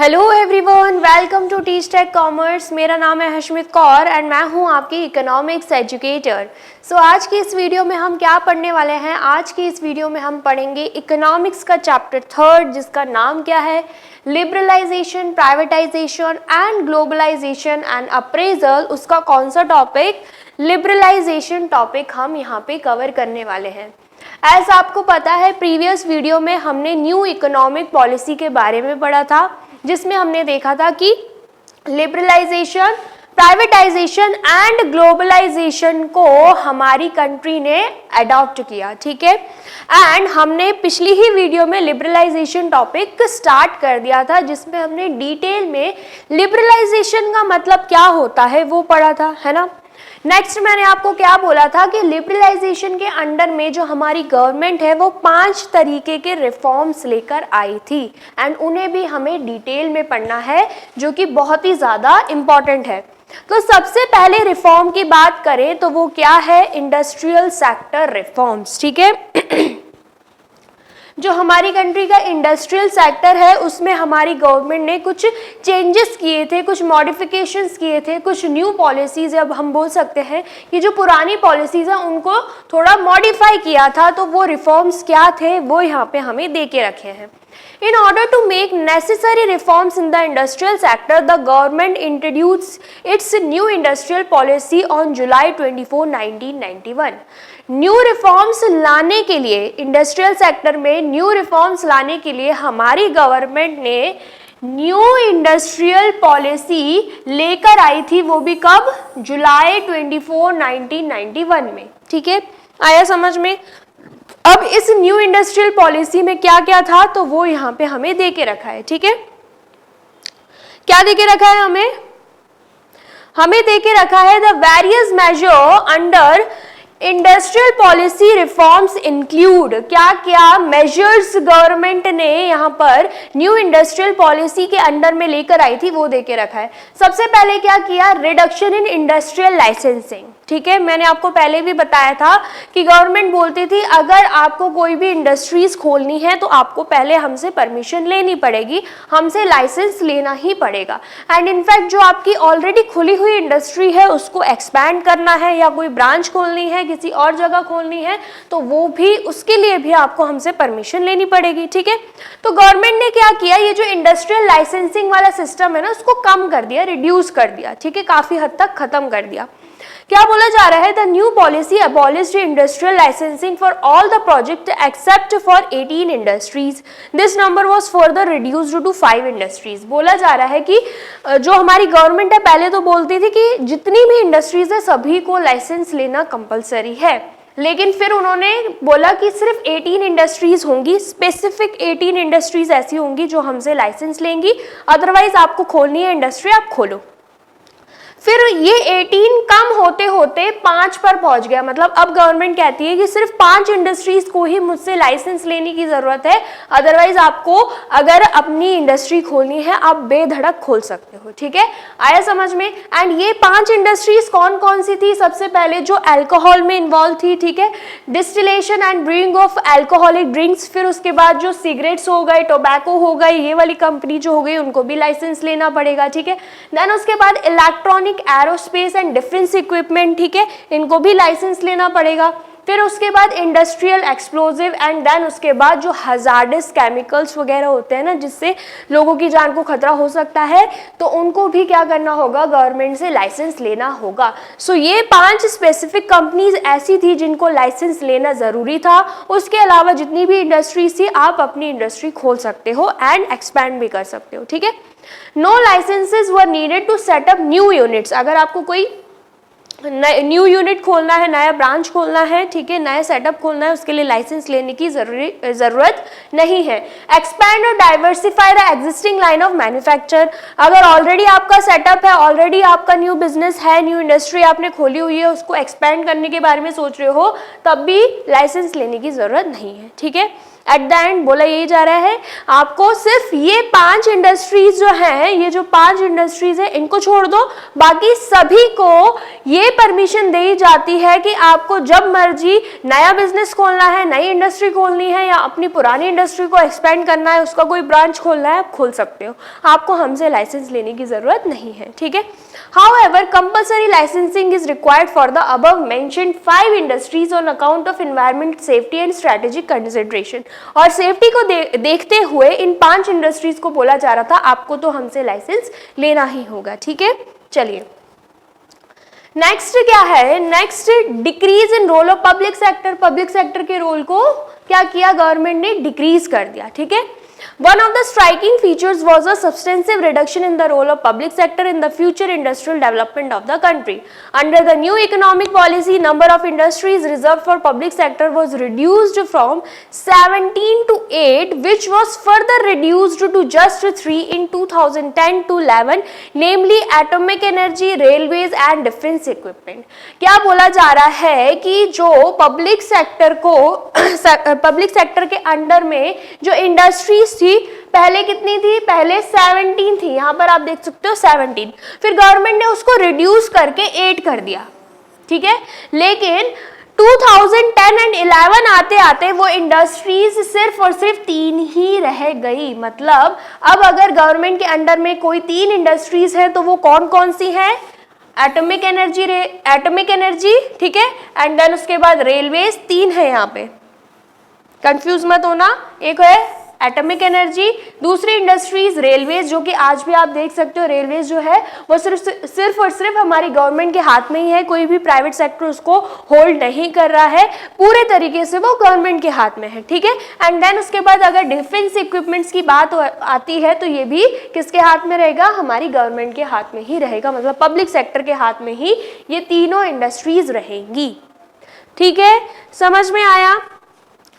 Hello everyone, welcome to teach tech commerce. मेरा नाम है हशमित कौर एंड मैं हूं आपकी इकोनॉमिक्स एजुकेटर। सो आज की इस वीडियो में हम क्या पढ़ने वाले हैं? आज की इस वीडियो में हम पढ़ेंगे इकोनॉमिक्स का चैप्टर 3 जिसका नाम क्या है? Liberalisation, privatisation and globalisation and appraisal. उसका कौन सा टॉपिक? लिबरलाइजेशन टॉपिक हम यहाँ पे कवर करने वाले हैं। एज आपको पता है, प्रीवियस वीडियो में हमने न्यू इकोनॉमिक पॉलिसी के बारे में पढ़ा था, जिसमें हमने देखा था कि लिबरलाइजेशन, प्राइवेटाइजेशन एंड ग्लोबलाइजेशन को हमारी कंट्री ने अडॉप्ट किया, ठीक है। एंड हमने पिछली ही वीडियो में लिबरलाइजेशन टॉपिक स्टार्ट कर दिया था, जिसमें हमने डिटेल में लिबरलाइजेशन का मतलब क्या होता है वो पढ़ा था, है ना। नेक्स्ट मैंने आपको क्या बोला था कि लिबरलाइजेशन के अंडर में जो हमारी गवर्नमेंट है वो 5 तरीके के रिफॉर्म्स लेकर आई थी एंड उन्हें भी हमें डिटेल में पढ़ना है, जो कि बहुत ही ज़्यादा इम्पॉर्टेंट है। तो सबसे पहले रिफॉर्म की बात करें तो वो क्या है? इंडस्ट्रियल सेक्टर रिफॉर्म्स, ठीक है। जो हमारी कंट्री का इंडस्ट्रियल सेक्टर है उसमें हमारी गवर्नमेंट ने कुछ चेंजेस किए थे, कुछ मॉडिफिकेशंस किए थे, कुछ न्यू पॉलिसीज, अब हम बोल सकते हैं कि जो पुरानी पॉलिसीज हैं उनको थोड़ा मॉडिफाई किया था। तो वो रिफॉर्म्स क्या थे वो यहाँ पे हमें दे के रखे हैं। In order to make necessary reforms in the industrial sector, the government introduced its new industrial policy on July 24, 1991. New reforms लाने के लिए, इंडस्ट्रियल सेक्टर में न्यू रिफॉर्म्स लाने के लिए हमारी गवर्नमेंट ने न्यू इंडस्ट्रियल पॉलिसी लेकर आई थी। वो भी कब? जुलाई 24, 1991 में, ठीक है। आया समझ में? अब इस न्यू इंडस्ट्रियल पॉलिसी में क्या क्या था तो वो यहाँ पे हमें दे के रखा है, ठीक है। क्या दे के रखा है हमें? हमें दे के रखा है the various major under industrial policy reforms include. क्या क्या मेजर्स गवर्नमेंट ने यहाँ पर न्यू इंडस्ट्रियल पॉलिसी के अंडर में लेकर आई थी वो दे के रखा है। सबसे पहले क्या किया? रिडक्शन इन इंडस्ट्रियल लाइसेंसिंग, ठीक है। मैंने आपको पहले भी बताया था कि गवर्नमेंट बोलती थी अगर आपको कोई भी इंडस्ट्रीज खोलनी है तो आपको पहले हमसे परमिशन लेनी पड़ेगी, हमसे लाइसेंस लेना ही पड़ेगा। एंड इनफैक्ट जो आपकी ऑलरेडी खुली हुई इंडस्ट्री है उसको एक्सपैंड करना है या कोई ब्रांच खोलनी है, किसी और जगह खोलनी है, तो वो भी, उसके लिए भी आपको हमसे परमिशन लेनी पड़ेगी, ठीक है। तो गवर्नमेंट ने क्या किया? ये जो इंडस्ट्रियल लाइसेंसिंग वाला सिस्टम है ना उसको कम कर दिया, रिड्यूस कर दिया, ठीक है, काफी हद तक खत्म कर दिया। क्या बोला जा रहा है? The new policy abolished industrial licensing for all the project except for 18 industries. This number was further reduced to 5 industries. बोला जा रहा है कि जो हमारी गवर्नमेंट है पहले तो बोलती थी कि जितनी भी इंडस्ट्रीज है सभी को लाइसेंस लेना कंपलसरी है, लेकिन फिर उन्होंने बोला कि सिर्फ 18 इंडस्ट्रीज होंगी, स्पेसिफिक 18 इंडस्ट्रीज ऐसी होंगी जो हमसे लाइसेंस लेंगी, अदरवाइज आपको खोलनी है इंडस्ट्री आप खोलो। फिर ये 18 कम होते होते 5 पर पहुंच गया। मतलब अब गवर्नमेंट कहती है कि सिर्फ 5 इंडस्ट्रीज को ही मुझसे लाइसेंस लेने की जरूरत है, अदरवाइज आपको अगर अपनी इंडस्ट्री खोलनी है आप बेधड़क खोल सकते हो, ठीक है। आया समझ में? एंड ये 5 इंडस्ट्रीज कौन कौन सी थी? सबसे पहले जो अल्कोहल में इन्वॉल्व थी, ठीक है, distillation and brewing of alcoholic drinks. फिर उसके बाद जो सिगरेट्स हो गए, टोबैको हो गई, ये वाली कंपनी जो हो गई उनको भी लाइसेंस लेना पड़ेगा, ठीक है। देन उसके बाद electronic, aerospace and defence equipment, ठीक है, इनको भी लाइसेंस लेना पड़ेगा। फिर उसके बाद इंडस्ट्रियल एक्सप्लोजिव एंड देन उसके बाद जो हजार्डस केमिकल्स वगैरह होते हैं ना जिससे लोगों की जान को खतरा हो सकता है, तो उनको भी क्या करना होगा? गवर्नमेंट से लाइसेंस लेना होगा। सो ये 5 स्पेसिफिक कंपनीज ऐसी थी जिनको लाइसेंस लेना जरूरी था। उसके अलावा जितनी भी इंडस्ट्रीज थी आप अपनी इंडस्ट्री खोल सकते हो एंड एक्सपैंड भी कर सकते हो, ठीक है। No licences were needed to set up new units. अगर आपको कोई न्यू यूनिट खोलना है, नया ब्रांच खोलना है, ठीक है, नया सेटअप खोलना है, उसके लिए लाइसेंस लेने की जरूरत नहीं है। एक्सपैंड और diversify the existing line of manufacture. अगर ऑलरेडी आपका सेटअप है, ऑलरेडी आपका न्यू बिजनेस है, न्यू इंडस्ट्री आपने खोली हुई है, उसको एक्सपैंड करने के बारे में सोच रहे हो, तब भी लाइसेंस लेने की जरूरत नहीं है, ठीक है। एट द एंड बोला यही जा रहा है आपको सिर्फ ये 5 इंडस्ट्रीज जो हैं, ये जो 5 इंडस्ट्रीज है इनको छोड़ दो, बाकी सभी को ये परमिशन दी जाती है कि आपको जब मर्जी नया बिजनेस खोलना है, नई इंडस्ट्री खोलनी है या अपनी पुरानी इंडस्ट्री को एक्सपेंड करना है, उसका कोई ब्रांच खोलना है, आप खोल सकते हो, आपको हमसे लाइसेंस लेने की जरूरत नहीं है, ठीक है। However, compulsory licensing is required for the above mentioned 5 industries on account of environment, safety and strategic consideration. और सेफ्टी को देखते हुए इन 5 इंडस्ट्रीज को बोला जा रहा था आपको तो हमसे लाइसेंस लेना ही होगा, ठीक है। चलिए नेक्स्ट क्या है, next decrease in role of public sector. Public sector के रोल को क्या किया, गवर्नमेंट ने डिक्रीज कर दिया, ठीक है। One of the striking features was a substantive reduction in the role of public sector in the future industrial development of the country. Under the new economic policy, number of industries reserved for public sector was reduced from 17 to 8, which was further reduced to just 3 in 2010 to 11, namely atomic energy, railways and defense equipment. क्या बोला जा रहा है कि जो public sector को public sector के under में जो इंडस्ट्रीज थी पहले कितनी थी, पहले 17 थी, यहां पर आप देख सकते हो 17, फिर गवर्नमेंट ने उसको रिड्यूस करके 8 कर दिया, ठीक है। लेकिन 2010 एंड 11 आते आते वो इंडस्ट्रीज सिर्फ और सिर्फ 3 ही रह गई। मतलब अब अगर गवर्नमेंट के अंडर में कोई 3 इंडस्ट्रीज है तो वो कौन कौन सी है, एटॉमिक एनर्जी, ठीक है, एंड देन उसके बाद रेलवेज, 3 है यहाँ पे, कंफ्यूज मत होना। एक है एटॉमिक एनर्जी, दूसरी इंडस्ट्रीज रेलवेज, जो कि आज भी आप देख सकते हो रेलवेज जो है वो सिर्फ और सिर्फ हमारी गवर्नमेंट के हाथ में ही है, कोई भी प्राइवेट सेक्टर उसको होल्ड नहीं कर रहा है, पूरे तरीके से वो गवर्नमेंट के हाथ में है, ठीक है। एंड देन उसके बाद अगर डिफेंस इक्विपमेंट्स की बात आती है तो ये भी किसके हाथ में रहेगा, हमारी गवर्नमेंट के हाथ में ही रहेगा, मतलब पब्लिक सेक्टर के हाथ में ही ये तीनों इंडस्ट्रीज रहेंगी, ठीक है, समझ में आया।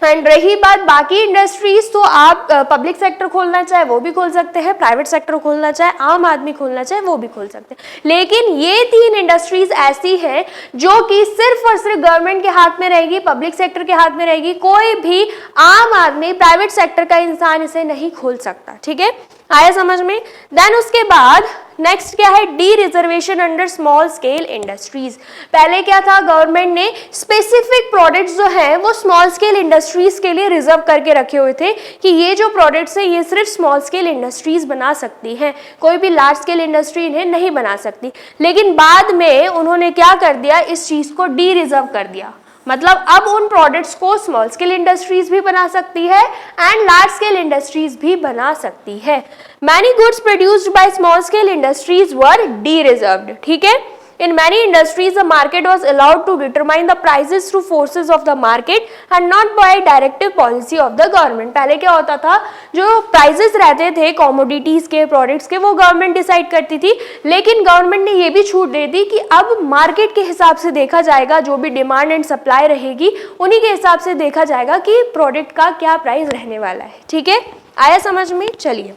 एंड रही बात बाकी इंडस्ट्रीज, तो आप पब्लिक सेक्टर खोलना चाहे वो भी खोल सकते हैं, प्राइवेट सेक्टर खोलना चाहे, आम आदमी खोलना चाहे वो भी खोल सकते हैं, लेकिन ये 3 इंडस्ट्रीज ऐसी हैं जो कि सिर्फ और सिर्फ गवर्नमेंट के हाथ में रहेगी, पब्लिक सेक्टर के हाथ में रहेगी, कोई भी आम आदमी प्राइवेट सेक्टर का इंसान इसे नहीं खोल सकता, ठीक है, आया समझ में। देन उसके बाद नेक्स्ट क्या है, D reservation under small scale industries. पहले क्या था, गवर्नमेंट ने स्पेसिफिक प्रोडक्ट्स जो है वो स्मॉल स्केल इंडस्ट्रीज के लिए रिजर्व करके रखे हुए थे कि ये जो प्रोडक्ट्स है ये सिर्फ स्मॉल स्केल इंडस्ट्रीज बना सकती हैं, कोई भी लार्ज स्केल इंडस्ट्री इन्हें नहीं बना सकती। लेकिन बाद में उन्होंने क्या कर दिया, इस चीज को डी रिजर्व कर दिया, मतलब अब उन प्रोडक्ट्स को स्मॉल स्केल इंडस्ट्रीज भी बना सकती है एंड लार्ज स्केल इंडस्ट्रीज भी बना सकती है। Many goods produced by small scale industries were D reserved, ठीक है। In many industries, the market was allowed to determine the prices through forces of the market and not by directive policy of the government. पहले क्या होता था, जो prices रहते थे commodities के, प्रोडक्ट्स के, वो गवर्नमेंट डिसाइड करती थी, लेकिन गवर्नमेंट ने ये भी छूट दे दी कि अब मार्केट के हिसाब से देखा जाएगा, जो भी डिमांड एंड सप्लाई रहेगी उन्हीं के हिसाब से देखा जाएगा कि प्रोडक्ट का क्या प्राइस रहने वाला है, ठीक है, आया समझ में। चलिए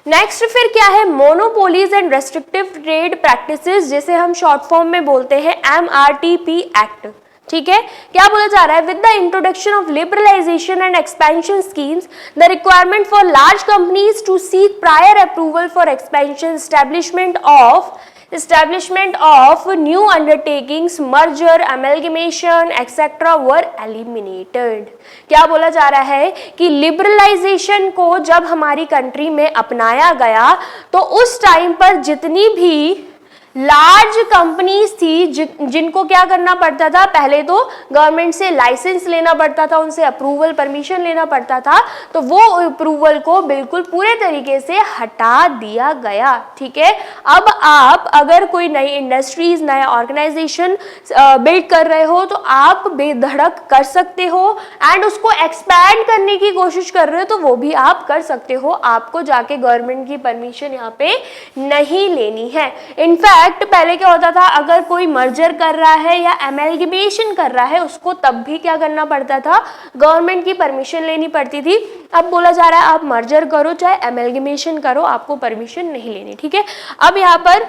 नेक्स्ट फिर क्या है, monopolies and restrictive trade practices, जिसे हम शॉर्ट फॉर्म में बोलते हैं MRTP एक्ट, ठीक है। क्या बोला जा रहा है, with the introduction of liberalisation and expansion schemes, the requirement for large companies to seek prior approval for expansion, establishment of new undertakings, merger, amalgamation, etc. were eliminated. क्या बोला जा रहा है कि लिबरलाइजेशन को जब हमारी कंट्री में अपनाया गया तो उस टाइम पर जितनी भी लार्ज कंपनीज थी जिनको क्या करना पड़ता था, पहले तो गवर्नमेंट से लाइसेंस लेना पड़ता था, उनसे अप्रूवल परमिशन लेना पड़ता था, तो वो अप्रूवल को बिल्कुल पूरे तरीके से हटा दिया गया, ठीक है। अब आप अगर कोई नई इंडस्ट्रीज, नया ऑर्गेनाइजेशन बिल्ड कर रहे हो तो आप बेधड़क कर सकते हो एंड उसको एक्सपैंड करने की कोशिश कर रहे हो तो वो भी आप कर सकते हो, आपको जाके गवर्नमेंट की परमिशन यहाँ पे नहीं लेनी है। इनफैक्ट पहले क्या होता था, अगर कोई मर्जर कर रहा है या एमैल्गमेशन कर रहा है उसको तब भी क्या करना पड़ता था, गवर्नमेंट की परमिशन लेनी पड़ती थी। अब बोला जा रहा है आप मर्जर करो चाहे एमैल्गमेशन करो, आपको परमिशन नहीं लेनी, ठीक है। अब यहाँ पर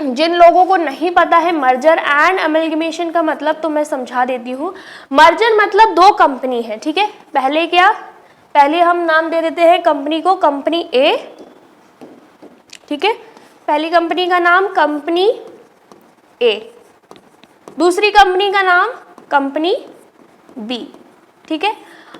जिन लोगों को नहीं पता है मर्जर एंड अमेलगमेशन का मतलब, तो मैं समझा देती हूँ। मर्जर मतलब दो कंपनी है, ठीक है। पहले हम नाम दे देते हैं कंपनी को कंपनी ए, ठीक है। पहली कंपनी का नाम कंपनी ए, दूसरी कंपनी का नाम कंपनी बी, ठीक है।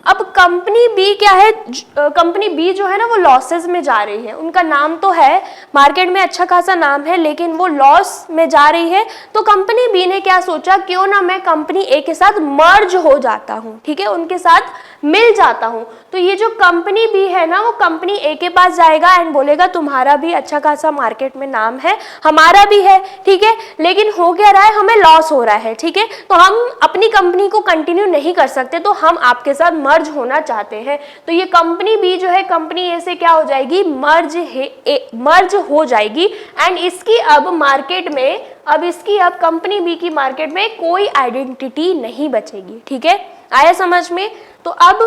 अब कंपनी बी क्या है, कंपनी बी जो है ना वो लॉसेस में जा रही है। उनका नाम तो है, मार्केट में अच्छा खासा नाम है, लेकिन वो लॉस में जा रही है। तो कंपनी बी ने क्या सोचा, क्यों ना मैं कंपनी ए के साथ मर्ज हो जाता हूँ, ठीक है, उनके साथ मिल जाता हूँ। तो ये जो कंपनी बी है ना वो कंपनी ए के पास जाएगा एंड बोलेगा तुम्हारा भी अच्छा खासा मार्केट में नाम है, हमारा भी है, ठीक है, लेकिन हो क्या रहा है, हमें लॉस हो रहा है, ठीक है, तो हम अपनी कंपनी को कंटिन्यू नहीं कर सकते, तो हम आपके साथ मर्ज होना चाहते हैं। तो ये कंपनी बी जो है कंपनी ए से क्या हो जाएगी, मर्ज हो जाएगी एंड इसकी अब मार्केट में, अब कंपनी बी की मार्केट में कोई आइडेंटिटी नहीं बचेगी, ठीक है, आया समझ में। तो अब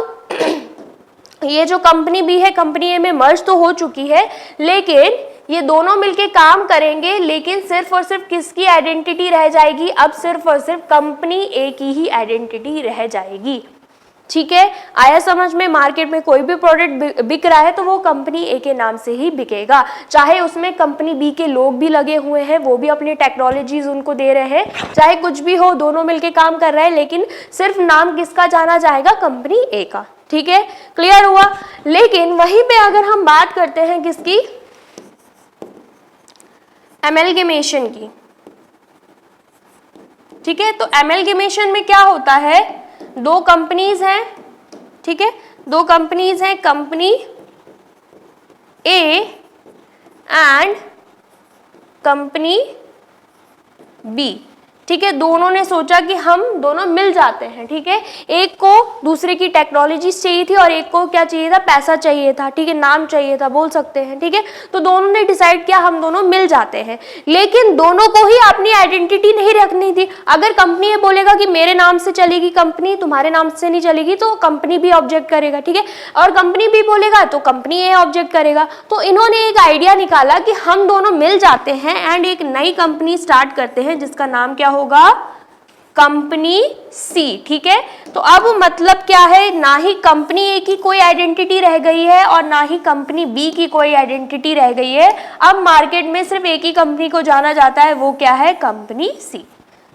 ये जो कंपनी बी है कंपनी ए में मर्ज तो हो चुकी है, लेकिन ये दोनों मिलके काम करेंगे, लेकिन सिर्फ और सिर्फ किसकी आइडेंटिटी रह जाएगी, अब सिर्फ और सिर्फ कंपनी ए की ही आइडेंटिटी रह जाएगी, ठीक है, आया समझ में। मार्केट में कोई भी प्रोडक्ट बिक रहा है तो वो कंपनी ए के नाम से ही बिकेगा, चाहे उसमें कंपनी बी के लोग भी लगे हुए हैं, वो भी अपनी टेक्नोलॉजीज उनको दे रहे हैं, चाहे कुछ भी हो, दोनों मिलके काम कर रहे हैं, लेकिन सिर्फ नाम किसका जाना जाएगा, कंपनी ए का, ठीक है, क्लियर हुआ। लेकिन वहीं पे अगर हम बात करते हैं किसकी, एमएलगेमेशन की, ठीक है, तो एमएलगेमेशन में क्या होता है, दो कंपनीज हैं, ठीक है, दो कंपनीज हैं, company A and company B, ठीक है, दोनों ने सोचा कि हम दोनों मिल जाते हैं, ठीक है, एक को दूसरे की टेक्नोलॉजी चाहिए थी और एक को क्या चाहिए था, पैसा चाहिए था, ठीक है, नाम चाहिए था, बोल सकते हैं, ठीक है, तो दोनों ने डिसाइड किया हम दोनों मिल जाते हैं, लेकिन दोनों को ही अपनी आइडेंटिटी नहीं रखनी थी। अगर कंपनी ये बोलेगा कि मेरे नाम से चलेगी कंपनी, तुम्हारे नाम से नहीं चलेगी, तो कंपनी भी ऑब्जेक्ट करेगा, ठीक है, और कंपनी भी बोलेगा तो कंपनी ए ऑब्जेक्ट करेगा। तो इन्होंने एक आइडिया निकाला कि हम दोनों मिल जाते हैं एंड एक नई कंपनी स्टार्ट करते हैं जिसका नाम क्या होगा, कंपनी सी, ठीक है। तो अब मतलब क्या है, ना ही कंपनी ए की कोई आइडेंटिटी रह गई है और ना ही कंपनी बी की कोई आइडेंटिटी रह गई है। अब मार्केट में सिर्फ एक ही कंपनी को जाना जाता है, वो क्या है, कंपनी सी,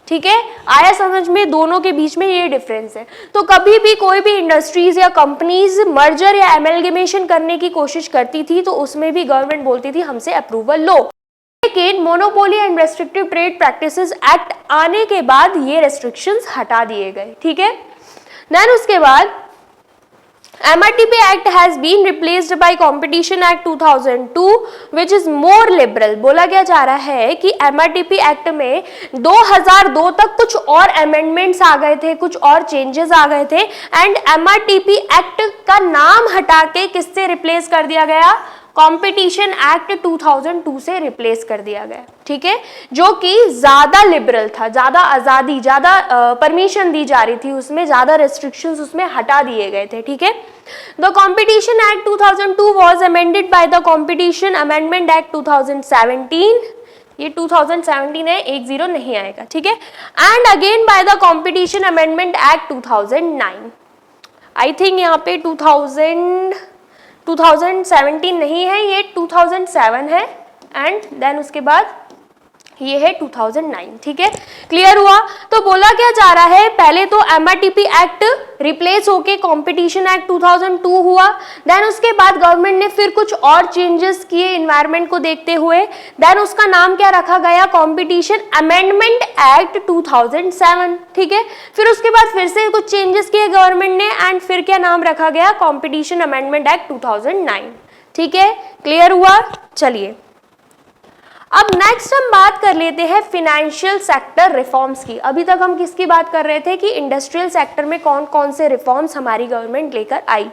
ठीक है, आया समझ में। दोनों के बीच में ये डिफरेंस है। तो कभी भी कोई भी इंडस्ट्रीज या कंपनीज मर्जर या एमएलगेमेशन करने की कोशिश करती थी तो उसमें भी गवर्नमेंट बोलती थी हमसे अप्रूवल लो, लेकिन monopoly and restrictive trade practices act आने के बाद ये रेस्ट्रिक्शंस हटा दिए गए, ठीक है। देन उसके बाद MRTP Act has been replaced by Competition Act 2002 which is more liberal। बोला क्या जा रहा है कि MRTP Act में 2002 तक कुछ और अमेंडमेंट्स आ गए थे, कुछ और चेंजेस आ गए थे एंड MRTP Act का नाम हटा के किससे रिप्लेस कर दिया गया, कॉम्पिटिशन एक्ट 2002 से रिप्लेस कर दिया गया, ठीक है, जो कि ज्यादा लिबरल था, ज्यादा आजादी, ज्यादा परमिशन दी जा रही थी, उसमें ज्यादा रेस्ट्रिक्शंस उसमें हटा दिए गए थे, ठीक है। The competition act 2002 was amended by the competition amendment act 2017, ये 2017 है, 10 नहीं आएगा, ठीक है, and again by the competition amendment act 2009। I think यहाँ पे 2017 नहीं है, ये 2007 है एंड देन उसके बाद ये है 2009, ठीक है, क्लियर हुआ। तो बोला क्या जा रहा है, पहले तो MRTP एक्ट रिप्लेस होके कॉम्पिटिशन एक्ट 2002 हुआ, देन उसके बाद गवर्नमेंट ने फिर कुछ और चेंजेस किए एनवायरनमेंट को देखते हुए, देन उसका नाम क्या रखा गया, कॉम्पिटिशन अमेंडमेंट एक्ट 2007, ठीक है, फिर उसके बाद फिर से कुछ चेंजेस किए गवर्नमेंट ने एंड फिर क्या नाम रखा गया, कॉम्पिटिशन अमेंडमेंट एक्ट 2009, ठीक है, क्लियर हुआ। चलिए अब नेक्स्ट हम बात कर लेते हैं फिनेंशियल सेक्टर रिफॉर्म्स की। अभी तक हम किसकी बात कर रहे थे कि इंडस्ट्रियल सेक्टर में कौन कौन से रिफॉर्म्स हमारी गवर्नमेंट लेकर आई।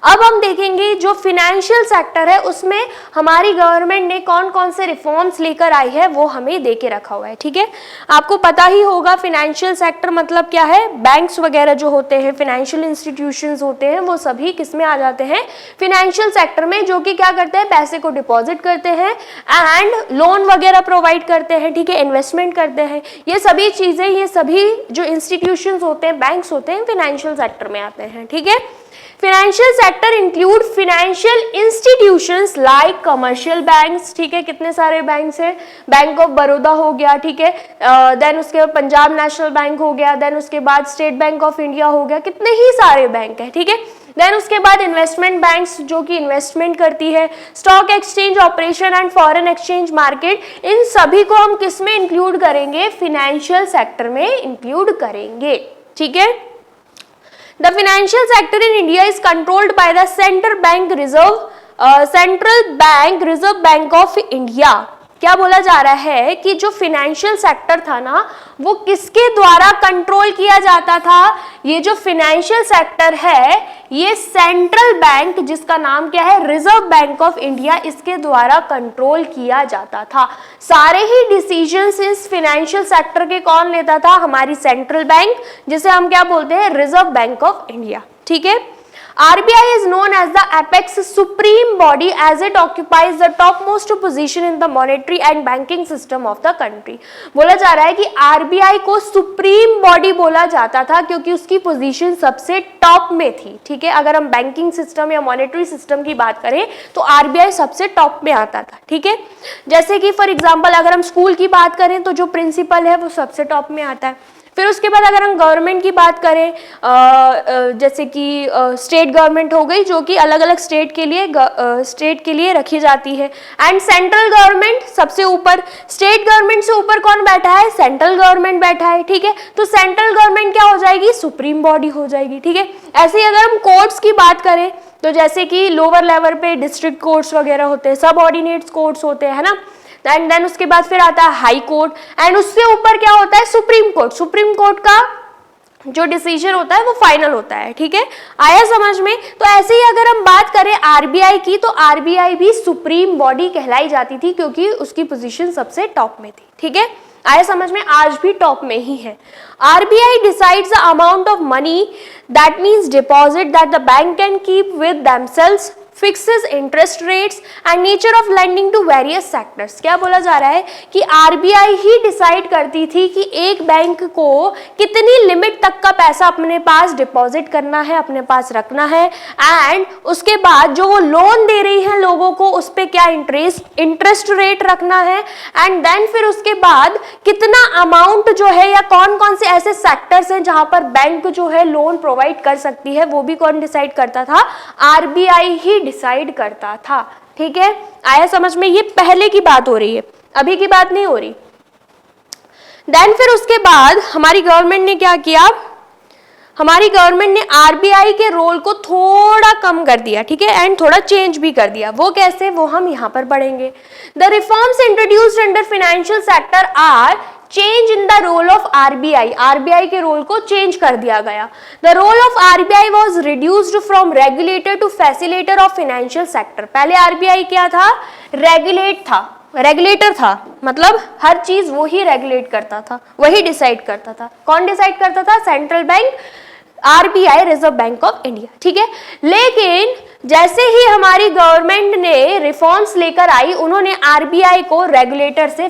अब हम देखेंगे जो फिनेंशियल सेक्टर है उसमें हमारी गवर्नमेंट ने कौन कौन से रिफॉर्म्स लेकर आई है वो हमें दे के रखा हुआ है, ठीक है। आपको पता ही होगा फिनेंशियल सेक्टर मतलब क्या है, बैंक्स वगैरह जो होते हैं, फाइनेंशियल इंस्टीट्यूशंस होते हैं, वो सभी किस में आ जाते हैं, फिनेंशियल सेक्टर में, जो कि क्या करते हैं, पैसे को डिपॉजिट करते हैं एंड लोन वगैरह प्रोवाइड करते हैं, ठीक है, इन्वेस्टमेंट करते हैं। ये सभी चीजें, ये सभी जो इंस्टीट्यूशंस होते हैं, बैंक्स होते हैं, फाइनेंशियल सेक्टर में आते हैं, ठीक है। Financial sector include financial institutions like commercial banks, ठीक है, कितने सारे बैंक्स हैं, बैंक ऑफ बड़ौदा हो गया, ठीक है, देन उसके बाद पंजाब नेशनल बैंक हो गया, देन उसके बाद स्टेट बैंक ऑफ इंडिया हो गया, कितने ही सारे बैंक हैं, ठीक है। देन उसके बाद इन्वेस्टमेंट बैंक्स जो कि इन्वेस्टमेंट करती है, stock exchange operation and foreign exchange market, इन सभी को हम किस में इंक्लूड करेंगे, फाइनेंशियल सेक्टर में इंक्लूड करेंगे, ठीक है। The financial sector in India is controlled by the Central Bank Reserve Bank of India। क्या बोला जा रहा है कि जो फाइनेंशियल सेक्टर था ना, वो किसके द्वारा कंट्रोल किया जाता था, ये जो फाइनेंशियल सेक्टर है, ये सेंट्रल बैंक, जिसका नाम क्या है, रिजर्व बैंक ऑफ इंडिया, इसके द्वारा कंट्रोल किया जाता था। सारे ही डिसीजंस इस फाइनेंशियल सेक्टर के कौन लेता था, हमारी सेंट्रल बैंक, जिसे हम क्या बोलते हैं, रिजर्व बैंक ऑफ इंडिया, ठीक है। RBI is known as the apex supreme body as it occupies the topmost position in the monetary and banking system of the country। बोला जा रहा है कि RBI को सुप्रीम बॉडी बोला जाता था क्योंकि उसकी पोजीशन सबसे टॉप में थी, ठीक है। अगर हम बैंकिंग सिस्टम या मॉनेटरी सिस्टम की बात करें तो RBI सबसे टॉप में आता था, ठीक है। जैसे कि फॉर एग्जाम्पल अगर हम स्कूल की बात करें तो जो प्रिंसिपल है वो सबसे टॉप में आता है। फिर उसके बाद अगर हम गवर्नमेंट की बात करें, जैसे कि स्टेट गवर्नमेंट हो गई, जो कि अलग अलग स्टेट के लिए रखी जाती है, एंड सेंट्रल गवर्नमेंट सबसे ऊपर। स्टेट गवर्नमेंट से ऊपर कौन बैठा है, सेंट्रल गवर्नमेंट बैठा है, ठीक है। तो सेंट्रल गवर्नमेंट क्या हो जाएगी, सुप्रीम बॉडी हो जाएगी, ठीक है। ऐसे ही अगर हम कोर्ट्स की बात करें तो जैसे कि लोअर लेवल पे डिस्ट्रिक्ट कोर्ट्स वगैरह होते हैं, सब ऑर्डिनेट कोर्ट्स होते हैं, है ना। एंड देन उसके बाद फिर आता है हाई कोर्ट, एंड उससे ऊपर क्या होता है, सुप्रीम कोर्ट। सुप्रीम कोर्ट का जो डिसीजन होता है वो फाइनल होता है, ठीक है। आया समझ में। तो ऐसे ही अगर हम बात करें आरबीआई की, तो आरबीआई भी सुप्रीम बॉडी कहलाई जाती थी क्योंकि उसकी पोजीशन सबसे टॉप में थी, ठीक है। आया समझ में, आज भी टॉप में ही है। RBI decides the amount of money, that means deposit that the bank can keep with themselves, fixes interest rates and nature of lending to various sectors। क्या बोला जा रहा है कि RBI ही डिसाइड करती थी कि एक बैंक को कितनी लिमिट तक का पैसा अपने पास डिपॉजिट करना है, अपने पास रखना है, एंड उसके बाद जो वो लोन दे रही है लोगों को उस पर क्या इंटरेस्ट रेट रखना है, एंड देन फिर उसके बाद कितना अमाउंट जो है या कौन कौन से ऐसे सेक्टर्स हैं जहां पर बैंक जो है लोन प्रोवाइड कर सकती है, वो भी कौन डिसाइड करता था, RBI ही डिसाइड करता था, ठीक है। आया समझ में, ये पहले की बात हो रही है, अभी की बात नहीं हो रही। देन फिर उसके बाद हमारी गवर्नमेंट ने क्या किया, हमारी गवर्नमेंट ने आरबीआई के रोल को थोड़ा कम कर दिया, ठीक है, एंड थोड़ा चेंज भी कर दिया। वो कैसे, वो हम यहां पर पढ़ेंगे। The reforms introduced under financial sector are change in the role of RBI. RBI के रोल को चेंज कर दिया गया। The role of RBI was reduced from regulator to facilitator of financial sector. पहले आरबीआई क्या था, रेगुलेटर था, मतलब हर चीज वो ही रेगुलेट करता था, वही डिसाइड करता था। कौन डिसाइड करता था, central bank, RBI, reserve bank of India, ठीक है। लेकिन जैसे ही हमारी गवर्नमेंट ने रिफॉर्म्स लेकर आई, उन्होंने आरबीआई को रेगुलेटर से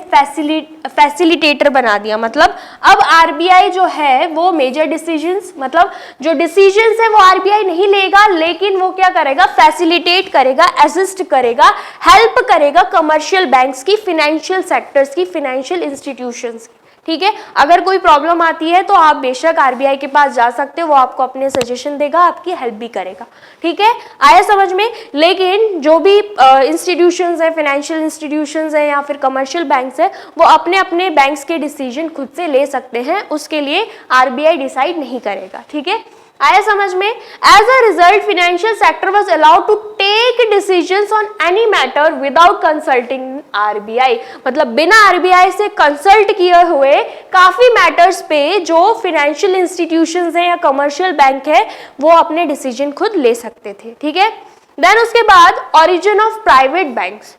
फैसिलिटेटर बना दिया। मतलब अब आरबीआई जो है वो मेजर डिसीजंस, मतलब जो डिसीजंस है वो आरबीआई नहीं लेगा, लेकिन वो क्या करेगा, फैसिलिटेट करेगा, असिस्ट करेगा, हेल्प करेगा कमर्शियल बैंक्स की, फाइनेंशियल सेक्टर्स की, फाइनेंशियल इंस्टीट्यूशंस की, ठीक है। अगर कोई प्रॉब्लम आती है तो आप बेशक आरबीआई के पास जा सकते हो, वो आपको अपने सजेशन देगा, आपकी हेल्प भी करेगा, ठीक है। आया समझ में। लेकिन जो भी इंस्टीट्यूशंस है, फाइनेंशियल इंस्टीट्यूशंस है या फिर कमर्शियल बैंक्स है, वो अपने अपने बैंक्स के डिसीजन खुद से ले सकते हैं, उसके लिए आरबीआई डिसाइड नहीं करेगा, ठीक है। आया समझ में। As a result financial sector was allowed to take decisions on any matter without consulting RBI. मतलब बिना आरबीआई से कंसल्ट किए हुए काफी मैटर्स पे जो फाइनेंशियल इंस्टीट्यूशंस हैं या कमर्शियल बैंक है, वो अपने डिसीजन खुद ले सकते थे, ठीक है। देन उसके बाद ओरिजिन ऑफ प्राइवेट बैंक्स।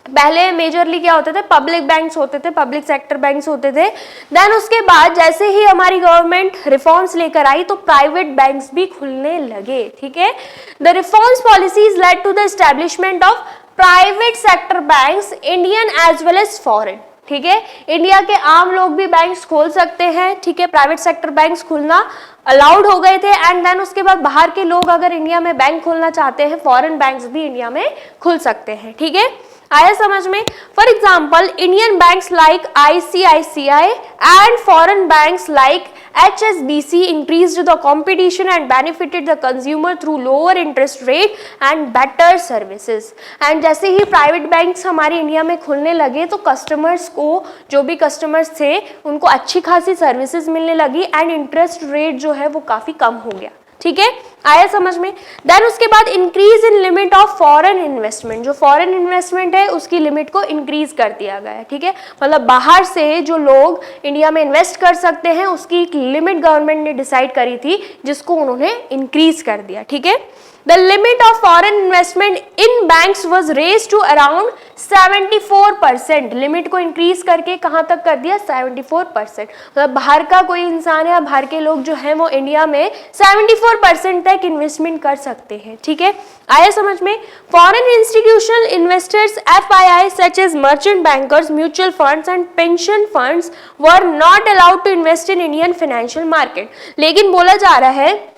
पहले मेजरली क्या होते थे, पब्लिक बैंक्स होते थे, पब्लिक सेक्टर बैंक्स होते थे। देन उसके बाद जैसे ही हमारी गवर्नमेंट रिफॉर्म्स लेकर आई तो प्राइवेट बैंक्स भी खुलने लगे, ठीक है। The reforms policies led to the establishment of private sector banks Indian as well as foreign, ठीक है, इंडिया के आम लोग भी बैंक्स खोल सकते हैं, ठीक है, प्राइवेट सेक्टर बैंक्स खुलना अलाउड हो गए थे। एंड देन उसके बाद बाहर के लोग अगर इंडिया में बैंक खोलना चाहते हैं, फॉरेन बैंक्स भी इंडिया में खुल सकते हैं, ठीक है, आया समझ में। For example Indian banks like ICICI and foreign banks like HSBC increased the competition and benefited the consumer through lower interest rate and better services। And जैसे ही प्राइवेट बैंक्स हमारे इंडिया में खुलने लगे तो कस्टमर्स को, जो भी कस्टमर्स थे, उनको अच्छी खासी सर्विसेज मिलने लगी एंड इंटरेस्ट रेट जो है वो काफी कम हो गया, ठीक है, आया समझ में। देन उसके बाद increase in limit of foreign investment, जो फॉरेन इन्वेस्टमेंट है उसकी लिमिट को इंक्रीज कर दिया गया है, ठीक है, मतलब बाहर से जो लोग इंडिया में इन्वेस्ट कर सकते हैं उसकी एक लिमिट गवर्नमेंट ने डिसाइड करी थी, जिसको उन्होंने इंक्रीज कर दिया, ठीक है। The limit of foreign investment in banks was raised to around 74%। Limit को इंक्रीज करके कहाँ तक कर दिया? 74%। मतलब बाहर का कोई इंसान या बाहर के लोग जो हैं वो इंडिया में 74% तक इन्वेस्टमेंट कर सकते हैं, ठीक है, आया समझ में। Foreign institutional investors FII such as merchant bankers, mutual funds and pension funds were not allowed to invest in Indian financial market। लेकिन बोला जा रहा है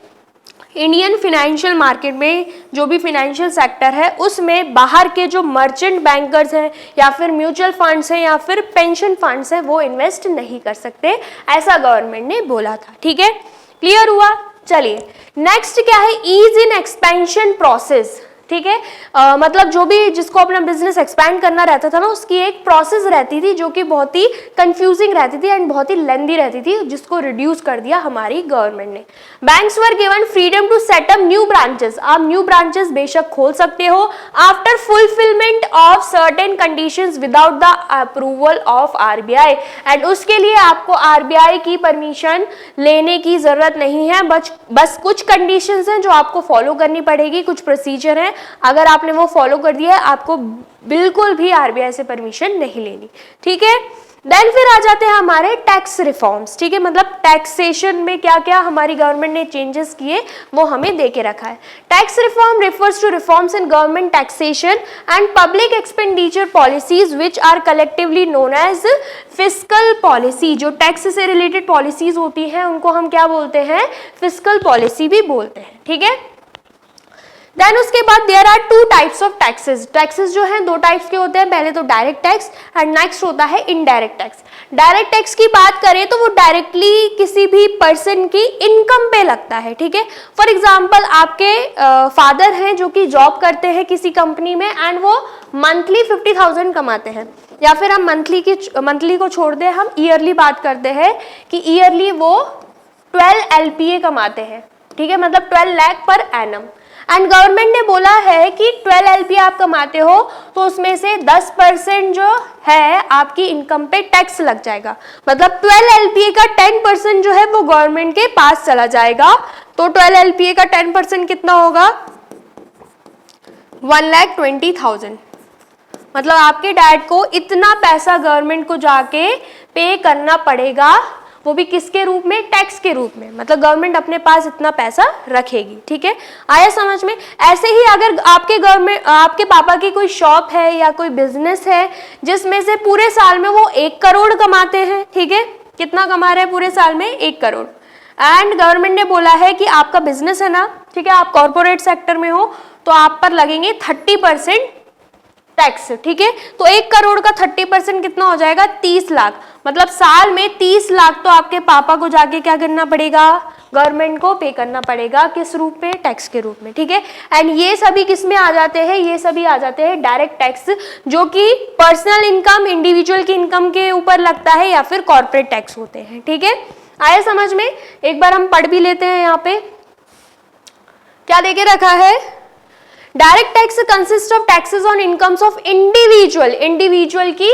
इंडियन फिनेंशियल मार्केट में जो भी फिनेंशियल सेक्टर है उसमें बाहर के जो मर्चेंट बैंकर्स हैं या फिर म्यूचुअल फंड्स हैं या फिर पेंशन फंड्स हैं वो इन्वेस्ट नहीं कर सकते, ऐसा गवर्नमेंट ने बोला था, ठीक है, क्लियर हुआ। चलिए नेक्स्ट क्या है? ईज इन एक्सपेंशन प्रोसेस, ठीक है, मतलब जो भी जिसको अपना बिजनेस एक्सपैंड करना रहता था ना, उसकी एक प्रोसेस रहती थी जो कि बहुत ही कंफ्यूजिंग रहती थी एंड बहुत ही लेंदी रहती थी, जिसको रिड्यूस कर दिया हमारी गवर्नमेंट ने। Banks were given freedom to set up new branches, आप न्यू ब्रांचेस बेशक खोल सकते हो after fulfilment of certain conditions without the approval of RBI, and उसके लिए आपको RBI की परमिशन लेने की जरूरत नहीं है, बस कुछ कंडीशंस हैं जो आपको फॉलो करनी पड़ेगी, कुछ प्रोसीजर है, अगर आपने वो फॉलो कर दिया है आपको बिल्कुल भी RBI से परमिशन नहीं लेनी, ठीक है। देन फिर आ जाते हैं हमारे टैक्स रिफॉर्म्स, ठीक है, मतलब टैक्सेशन में क्या क्या हमारी गवर्नमेंट ने चेंजेस किए वो हमें दे के रखा है। Tax reform refers to reforms in government taxation and public expenditure policies which are collectively known as fiscal policy. जो टैक्स से रिलेटेड पॉलिसीज होती हैं उनको हम क्या बोलते हैं? फिस्कल पॉलिसी भी बोलते हैं, ठीक है। देन उसके बाद there are two types of taxes, taxes जो हैं दो टाइप्स के होते हैं, पहले तो डायरेक्ट टैक्स एंड नेक्स्ट होता है इनडायरेक्ट टैक्स। डायरेक्ट टैक्स की बात करें तो वो डायरेक्टली किसी भी पर्सन की इनकम पे लगता है, ठीक है। फॉर एग्जांपल आपके फादर हैं जो कि जॉब करते हैं किसी कंपनी में एंड वो मंथली 50,000 कमाते हैं, या फिर हम मंथली को छोड़ दें, हम ईयरली बात करते हैं कि ईयरली वो 12 LPA कमाते हैं, ठीक है, मतलब 12 lakh per annum. And government ने बोला है कि 12 LPA आप कमाते हो तो उसमें से 10% जो है आपकी इनकम पे टैक्स लग जाएगा, मतलब 12 LPA का 10% जो है वो गवर्नमेंट के पास चला जाएगा। तो 12 LPA का 10% कितना होगा? 1,20,000। मतलब आपके डैड को इतना पैसा गवर्नमेंट को जाके पे करना पड़ेगा, वो भी किसके रूप में? टैक्स के रूप में, मतलब गवर्नमेंट अपने पास इतना पैसा रखेगी, ठीक है, आया समझ में। ऐसे ही अगर आपके पापा की कोई शॉप है या कोई बिजनेस है जिसमें से पूरे साल में वो 1 करोड़ कमाते हैं, ठीक है, कितना कमा रहे हैं पूरे साल में? 1 करोड़। एंड गवर्नमेंट ने बोला है कि आपका बिजनेस है ना, ठीक है, आप कॉर्पोरेट सेक्टर में हो तो आप पर लगेंगे 30% टैक्स, ठीक है। तो 1 करोड़ का 30% कितना हो जाएगा? 30 लाख। मतलब साल में 30 लाख तो आपके पापा को जाके क्या करना पड़ेगा? गवर्नमेंट को पे करना पड़ेगा, किस रूप में? टैक्स के रूप में, ठीक है। एंड ये सभी किस में आ जाते हैं? ये सभी आ जाते हैं डायरेक्ट टैक्स, जो कि पर्सनल इनकम, इंडिविजुअल की इनकम के ऊपर लगता है या फिर कॉर्पोरेट टैक्स होते हैं, ठीक है, आया समझ में। एक बार हम पढ़ भी लेते हैं, यहाँ पे क्या देके रखा है? Direct tax consist of taxes on incomes of individual की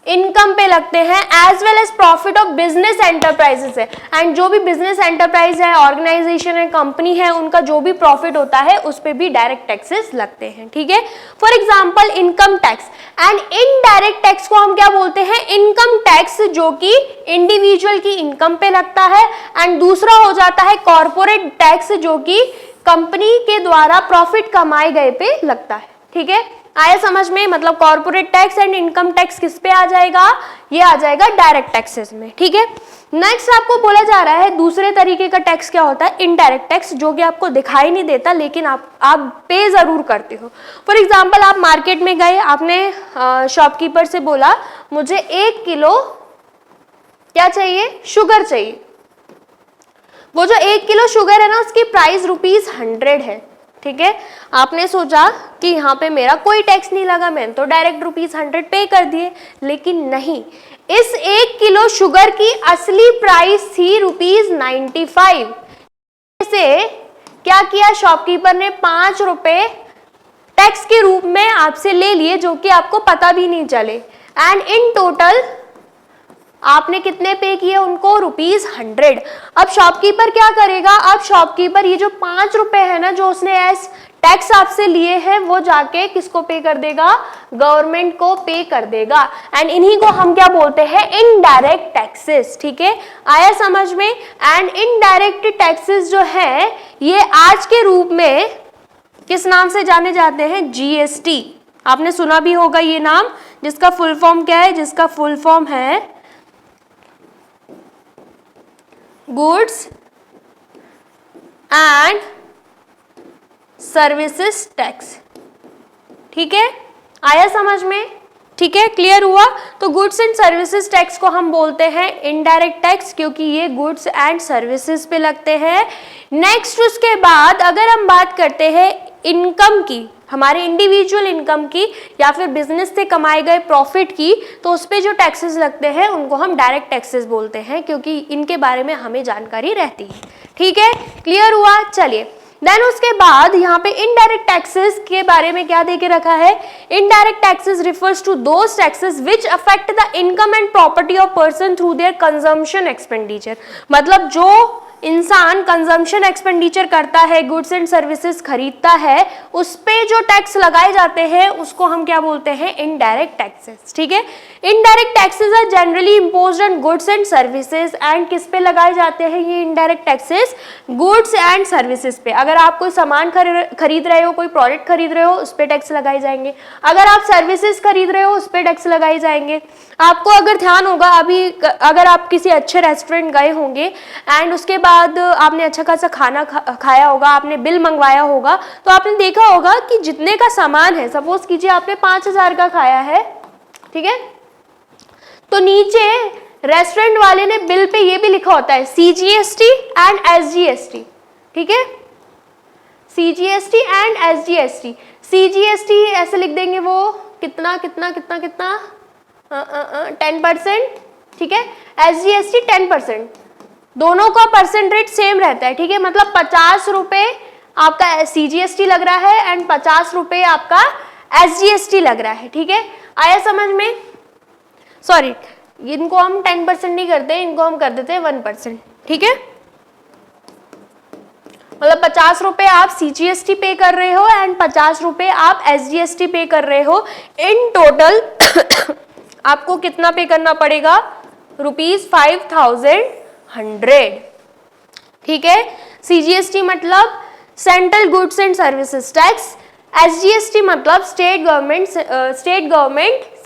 इनकम पे लगते हैं, as well as profit of business enterprises है। एंड जो भी बिजनेस एंटरप्राइज है, ऑर्गेनाइजेशन है, कंपनी है, उनका जो भी प्रॉफिट होता है उस पे भी डायरेक्ट टैक्सेस लगते हैं, ठीक है। For example income tax. And indirect tax को हम क्या बोलते हैं? इनकम टैक्स, जो कि इंडिविजुअल की इनकम पे लगता है। एंड दूसरा हो जाता है कॉर्पोरेट टैक्स, जो कि कंपनी के द्वारा प्रॉफिट कमाए गए पे लगता है, ठीक है, आया समझ में? मतलब corporate tax and income tax किस पे आ जाएगा? ये आ जाएगा डायरेक्ट टैक्सेस में। ठीक है, नेक्स्ट आपको बोला जा रहा है दूसरे तरीके का टैक्स क्या होता है? इनडायरेक्ट टैक्स, जो कि आपको दिखाई नहीं देता लेकिन आप पे जरूर करते हो। फॉर एग्जाम्पल, आप मार्केट में गए, आपने शॉपकीपर से बोला मुझे 1 किलो क्या चाहिए? शुगर चाहिए। वो जो 1 किलो शुगर है ना, उसकी प्राइस ₹100 है। ठीक है, आपने सोचा कि यहाँ पे मेरा कोई टैक्स नहीं लगा, मैंने तो डायरेक्ट ₹100 पे कर दिए, लेकिन नहीं, इस 1 किलो शुगर की असली प्राइस थी ₹95। से क्या किया शॉपकीपर ने? ₹5 टैक्स के रूप में आपसे ले लिए, जो कि आपको पता भी नहीं चले। एंड इन टोटल आपने कितने पे किए उनको? ₹100। अब शॉपकीपर क्या करेगा? अब शॉपकीपर ये जो ₹5 है ना, जो उसने एज टैक्स आपसे लिए हैं, वो जाके किसको पे कर देगा? गवर्नमेंट को पे कर देगा। एंड इन्हीं को हम क्या बोलते हैं? Indirect taxes. ठीक है, आया समझ में? एंड इनडायरेक्ट टैक्सेस जो है ये आज के रूप में किस नाम से जाने जाते हैं? जीएसटी। आपने सुना भी होगा ये नाम, जिसका फुल फॉर्म क्या है? जिसका फुल फॉर्म है गुड्स एंड सर्विसेज टैक्स। ठीक है, आया समझ में? ठीक है, क्लियर हुआ? तो गुड्स एंड सर्विसेज टैक्स को हम बोलते हैं इनडायरेक्ट टैक्स, क्योंकि ये गुड्स एंड सर्विसेज पे लगते हैं। नेक्स्ट उसके बाद अगर हम बात करते हैं इनकम की, हमारे इंडिविजुअल इनकम की या फिर बिजनेस से कमाए गए प्रॉफिट की, तो उस पे जो टैक्सेस लगते हैं उनको हम डायरेक्ट टैक्सेस बोलते हैं, क्योंकि इनके बारे में हमें जानकारी रहती है। ठीक है, क्लियर हुआ? चलिए, देन उसके बाद यहाँ पे इनडायरेक्ट टैक्सेस के बारे में क्या देके रखा है? Indirect taxes refers to those taxes which affect the income and property of person through their consumption expenditure. मतलब जो इंसान कंजम्पशन एक्सपेंडिचर करता है, गुड्स एंड सर्विसेज खरीदता है, उस पे जो टैक्स लगाए जाते हैं उसको हम क्या बोलते हैं? Indirect taxes. ठीक है, indirect taxes are generally imposed on goods and services. And किस पे लगाए जाते हैं ये indirect taxes? Goods and services पे। अगर आप कोई सामान खरीद रहे हो, कोई प्रोडक्ट खरीद रहे हो, उस पे टैक्स लगाए जाएंगे। अगर आप सर्विसेज खरीद रहे हो, उस पे टैक्स लगाए जाएंगे। आपको अगर ध्यान होगा, अभी अगर आप किसी अच्छे रेस्टोरेंट गए होंगे एंड उसके बाद आपने अच्छा खासा खाना खाया होगा, आपने बिल मंगवाया होगा, तो आपने देखा होगा कि जितने का सामान है, सपोज कीजिए आपने 5000 का खाया है, ठीक है, तो नीचे रेस्टोरेंट वाले ने बिल पे ये भी लिखा होता है CGST एंड SGST। ठीक है, CGST एंड SGST। CGST ऐसे लिख देंगे, वो कितना कितना कितना कितना 10%। ठीक है, SGST 10%। दोनों का परसेंट रेट सेम रहता है। ठीक है, मतलब 50 रुपए आपका CGST लग रहा है एंड 50 रुपए आपका SGST लग रहा है। ठीक है, आया समझ में? सॉरी, इनको हम 10% नहीं करते, इनको हम कर देते हैं 1%। ठीक है, मतलब 50 रुपए आप CGST पे कर रहे हो एंड 50 रुपए आप SGST पे कर रहे हो। इन टोटल आपको कितना पे करना पड़ेगा? ₹5100। ठीक है, CGST मतलब central goods and services tax, SGST मतलब स्टेट गवर्नमेंट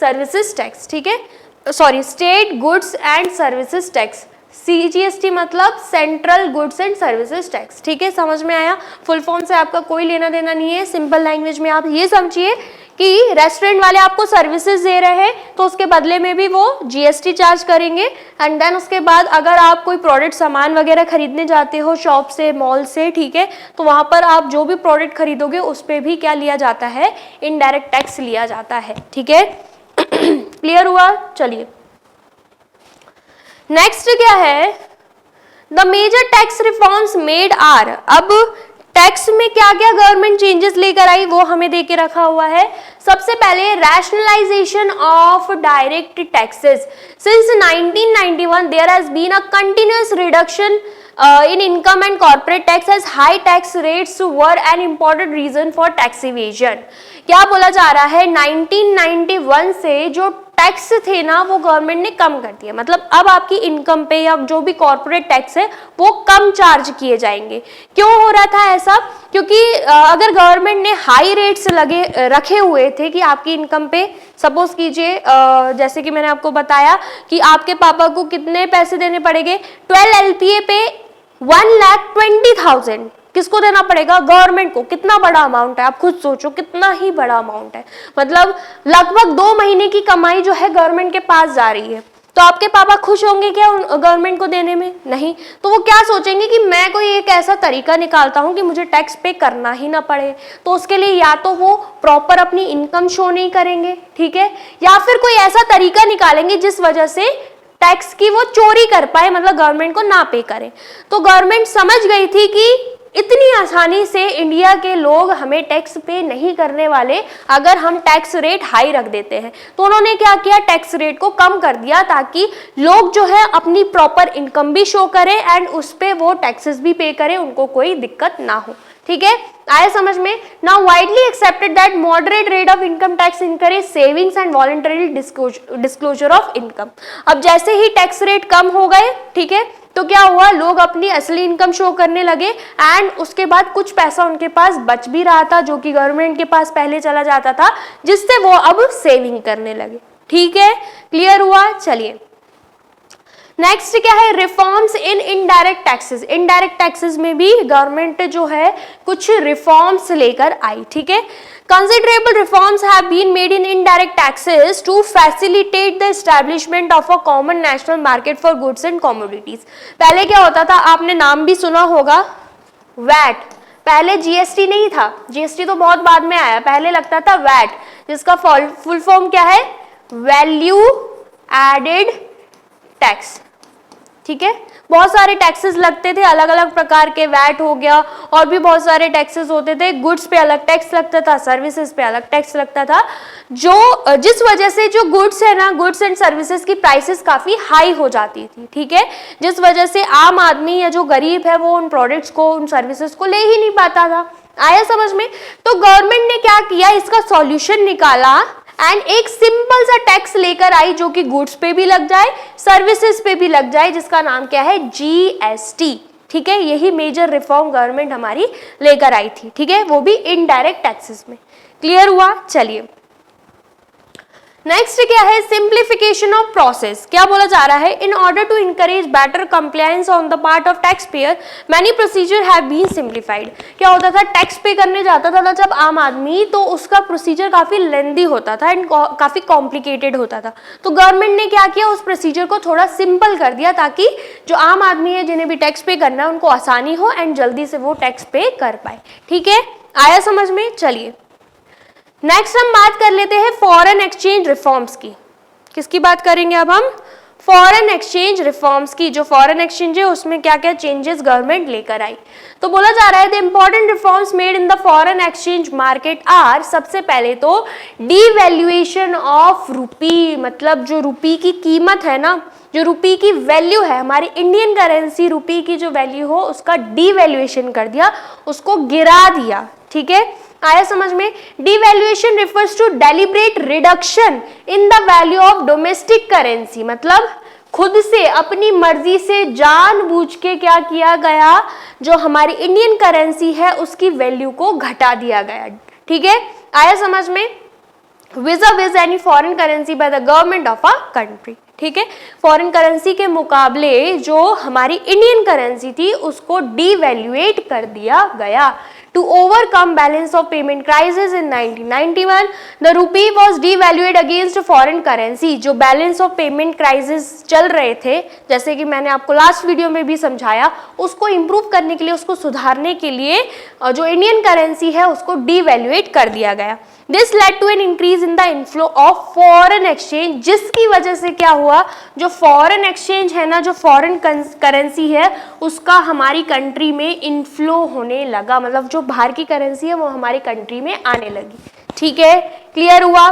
सर्विसेज टैक्स। ठीक है, sorry, state goods and services tax. CGST मतलब central goods and services tax. ठीक है, समझ में आया? फुल फॉर्म से आपका कोई लेना देना नहीं है। सिंपल लैंग्वेज में आप ये समझिए कि रेस्टोरेंट वाले आपको सर्विसेज दे रहे हैं, तो उसके बदले में भी वो GST चार्ज करेंगे। एंड देन उसके बाद अगर आप कोई प्रोडक्ट सामान वगैरह खरीदने जाते हो शॉप से, मॉल से, ठीक है, तो वहां पर आप जो भी प्रोडक्ट खरीदोगे उस पर भी क्या लिया जाता है? इनडायरेक्ट टैक्स लिया जाता है। ठीक है, क्लियर हुआ? चलिए, नेक्स्ट क्या है? The major tax reforms made are. अब टैक्स में क्या क्या गवर्नमेंट चेंजेस लेकर आई वो हमें दे के रखा हुआ है। सबसे पहले rationalisation of direct taxes. Since 1991 there has been a continuous reduction in income and corporate tax as high tax rates were an important reason for tax evasion। क्या बोला जा रहा है? 1991 से जो टैक्स थे ना वो गवर्नमेंट ने कम कर दिया, मतलब अब आपकी इनकम पे या जो भी कॉर्पोरेट टैक्स है वो कम चार्ज किए जाएंगे। क्यों हो रहा था ऐसा? क्योंकि अगर गवर्नमेंट ने हाई रेट्स रखे हुए थे कि आपकी इनकम पे, सपोज कीजिए जैसे कि मैंने आपको बताया कि आपके पापा को कितने पैसे देने पड़ेंगे, 12 LPA पे 1,20,000 किसको देना पड़ेगा? गवर्नमेंट को। कितना बड़ा अमाउंट है, आप खुद सोचो कितना ही बड़ा अमाउंट है, मतलब लगभग 2 महीने की कमाई जो है गवर्नमेंट के पास जा रही है। तो आपके पापा खुश होंगे क्या गवर्नमेंट को देने में? नहीं। तो वो क्या सोचेंगे कि मैं कोई एक ऐसा तरीका निकालता हूं कि मुझे टैक्स पे करना ही ना पड़े। तो उसके लिए या तो वो प्रॉपर अपनी इनकम शो नहीं करेंगे, ठीक है, या फिर कोई ऐसा तरीका निकालेंगे जिस वजह से टैक्स की वो चोरी कर पाए, मतलब गवर्नमेंट को ना पे करें। तो गवर्नमेंट समझ गई थी कि इतनी आसानी से इंडिया के लोग हमें टैक्स पे नहीं करने वाले अगर हम टैक्स रेट हाई रख देते हैं। तो उन्होंने क्या किया, टैक्स रेट को कम कर दिया ताकि लोग जो है अपनी प्रॉपर इनकम भी शो करें एंड उस पे वो टैक्सेस भी पे करें, उनको कोई दिक्कत ना हो। ठीक है, आए समझ में? Now widely accepted that moderate rate of income tax encourage savings and voluntary disclosure of income. अब जैसे ही टैक्स रेट कम हो गए, ठीक है, तो क्या हुआ, लोग अपनी असली इनकम शो करने लगे एंड उसके बाद कुछ पैसा उनके पास बच भी रहा था जो कि गवर्नमेंट के पास पहले चला जाता था, जिससे वो अब सेविंग करने लगे। ठीक है, क्लियर हुआ? चलिए नेक्स्ट क्या है, reforms in indirect taxes. Indirect taxes में भी गवर्नमेंट जो है कुछ रिफॉर्म्स लेकर आई। ठीक है, considerable reforms have been made in indirect taxes to facilitate the establishment of a common national market for goods and commodities। पहले क्या होता था, आपने नाम भी सुना होगा, वैट। पहले जीएसटी नहीं था, जीएसटी तो बहुत बाद में आया, पहले लगता था वैट, जिसका फुल फॉर्म क्या है, वैल्यू एडेड टैक्स। ठीक है, बहुत सारे टैक्सेस लगते थे, अलग अलग प्रकार के, वैट हो गया और भी बहुत सारे टैक्सेस होते थे। गुड्स पे अलग टैक्स लगता था, सर्विसेज पे अलग टैक्स लगता था, जो जिस वजह से जो गुड्स है ना, गुड्स एंड सर्विसेज की प्राइसेस काफी हाई हो जाती थी। ठीक है, जिस वजह से आम आदमी या जो गरीब है वो उन प्रोडक्ट्स को, उन सर्विसेज को ले ही नहीं पाता था। आया समझ में? तो गवर्नमेंट ने क्या किया, इसका सॉल्यूशन निकाला एंड एक सिंपल सा टैक्स लेकर आई जो कि गुड्स पे भी लग जाए, सर्विसेज पे भी लग जाए, जिसका नाम क्या है, जीएसटी। ठीक है, यही मेजर रिफॉर्म गवर्नमेंट हमारी लेकर आई थी। ठीक है, वो भी इनडायरेक्ट टैक्सेस में। क्लियर हुआ? चलिए नेक्स्ट क्या है, सिंप्लीफिकेशन ऑफ प्रोसेस। क्या बोला जा रहा है, in order to encourage better compliance on the part of tax payer many procedure have been simplified. क्या होता था, टैक्स पे करने जाता था ना जब आम आदमी, तो उसका प्रोसीजर काफी लेंदी होता था एंड काफी कॉम्प्लिकेटेड होता था। तो गवर्नमेंट ने क्या किया, उस प्रोसीजर को थोड़ा सिंपल कर दिया ताकि जो आम आदमी है जिन्हें भी टैक्स पे करना है उनको आसानी हो एंड जल्दी से वो टैक्स पे कर पाए। ठीक है, आया समझ में? चलिए नेक्स्ट हम बात कर लेते हैं फॉरेन एक्सचेंज रिफॉर्म्स की। किसकी बात करेंगे अब हम? फॉरेन एक्सचेंज रिफॉर्म्स की। जो फॉरेन एक्सचेंज है उसमें क्या क्या चेंजेस गवर्नमेंट लेकर आई। तो बोला जा रहा है the important reforms made in the foreign exchange market are, सबसे पहले तो डीवैल्यूएशन ऑफ रुपी, मतलब जो रुपी की कीमत है ना, जो रुपी की वैल्यू है, हमारी इंडियन करेंसी रुपी की जो वैल्यू हो उसका डीवैल्यूएशन कर दिया, उसको गिरा दिया। ठीक है, आया समझ में? Devaluation refers to deliberate reduction in the value of domestic currency, मतलब खुद से अपनी मर्जी से जानबूझ के क्या किया गया, जो हमारी इंडियन करेंसी है उसकी वैल्यू को घटा दिया गया। ठीक है, आया समझ में? vis-a-vis any foreign currency by the government of a country. ठीक है, फॉरेन करेंसी के मुकाबले जो हमारी इंडियन करेंसी थी उसको डीवैल्यूएट कर दिया गया। To overcome balance of payment crisis in 1991, the rupee was devalued against foreign currency। जो balance of payment crisis चल रहे थे, जैसे कि मैंने आपको लास्ट वीडियो में भी समझाया, उसको इम्प्रूव करने के लिए, उसको सुधारने के लिए जो इंडियन करेंसी है उसको डीवैल्यूएट कर दिया गया। This led to an increase in the inflow of foreign exchange, जिसकी वजह से क्या हुआ, जो फॉरेन एक्सचेंज है ना, जो फॉरेन करेंसी है उसका हमारी कंट्री में इनफ्लो होने लगा, मतलब जो बाहर की करेंसी है वो हमारी कंट्री में आने लगी। ठीक है, क्लियर हुआ?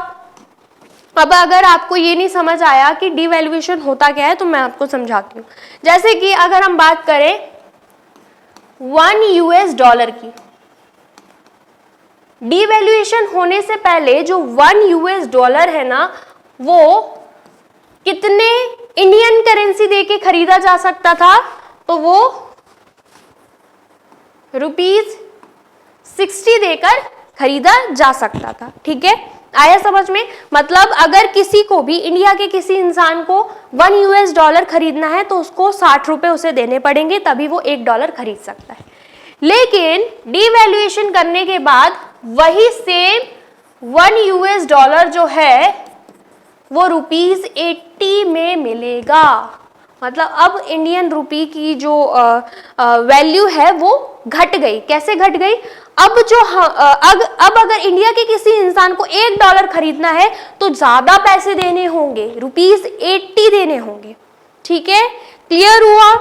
अब अगर आपको ये नहीं समझ आया कि डिवैल्यूएशन होता क्या है तो मैं आपको समझाती हूँ। जैसे कि अगर हम बात करें $1 की, डिवैल्यूएशन होने से पहले जो $1 है ना, वो कितने इंडियन करेंसी देके खरीदा जा सकता था? तो वो ₹60 देकर खरीदा जा सकता था। ठीक है, आया समझ में? मतलब अगर किसी को भी, इंडिया के किसी इंसान को $1 खरीदना है तो उसको 60 रुपए उसे देने पड़ेंगे, तभी वो $1 खरीद सकता है। लेकिन डीवैल्यूएशन करने के बाद वही सेम $1 जो है वो ₹80 में मिलेगा। मतलब अब इंडियन रुपी की जो वैल्यू है वो घट गई। कैसे घट गई? अब अब अगर इंडिया के किसी इंसान को $1 खरीदना है तो ज्यादा पैसे देने होंगे, ₹80 देने होंगे। ठीक है, क्लियर हुआ?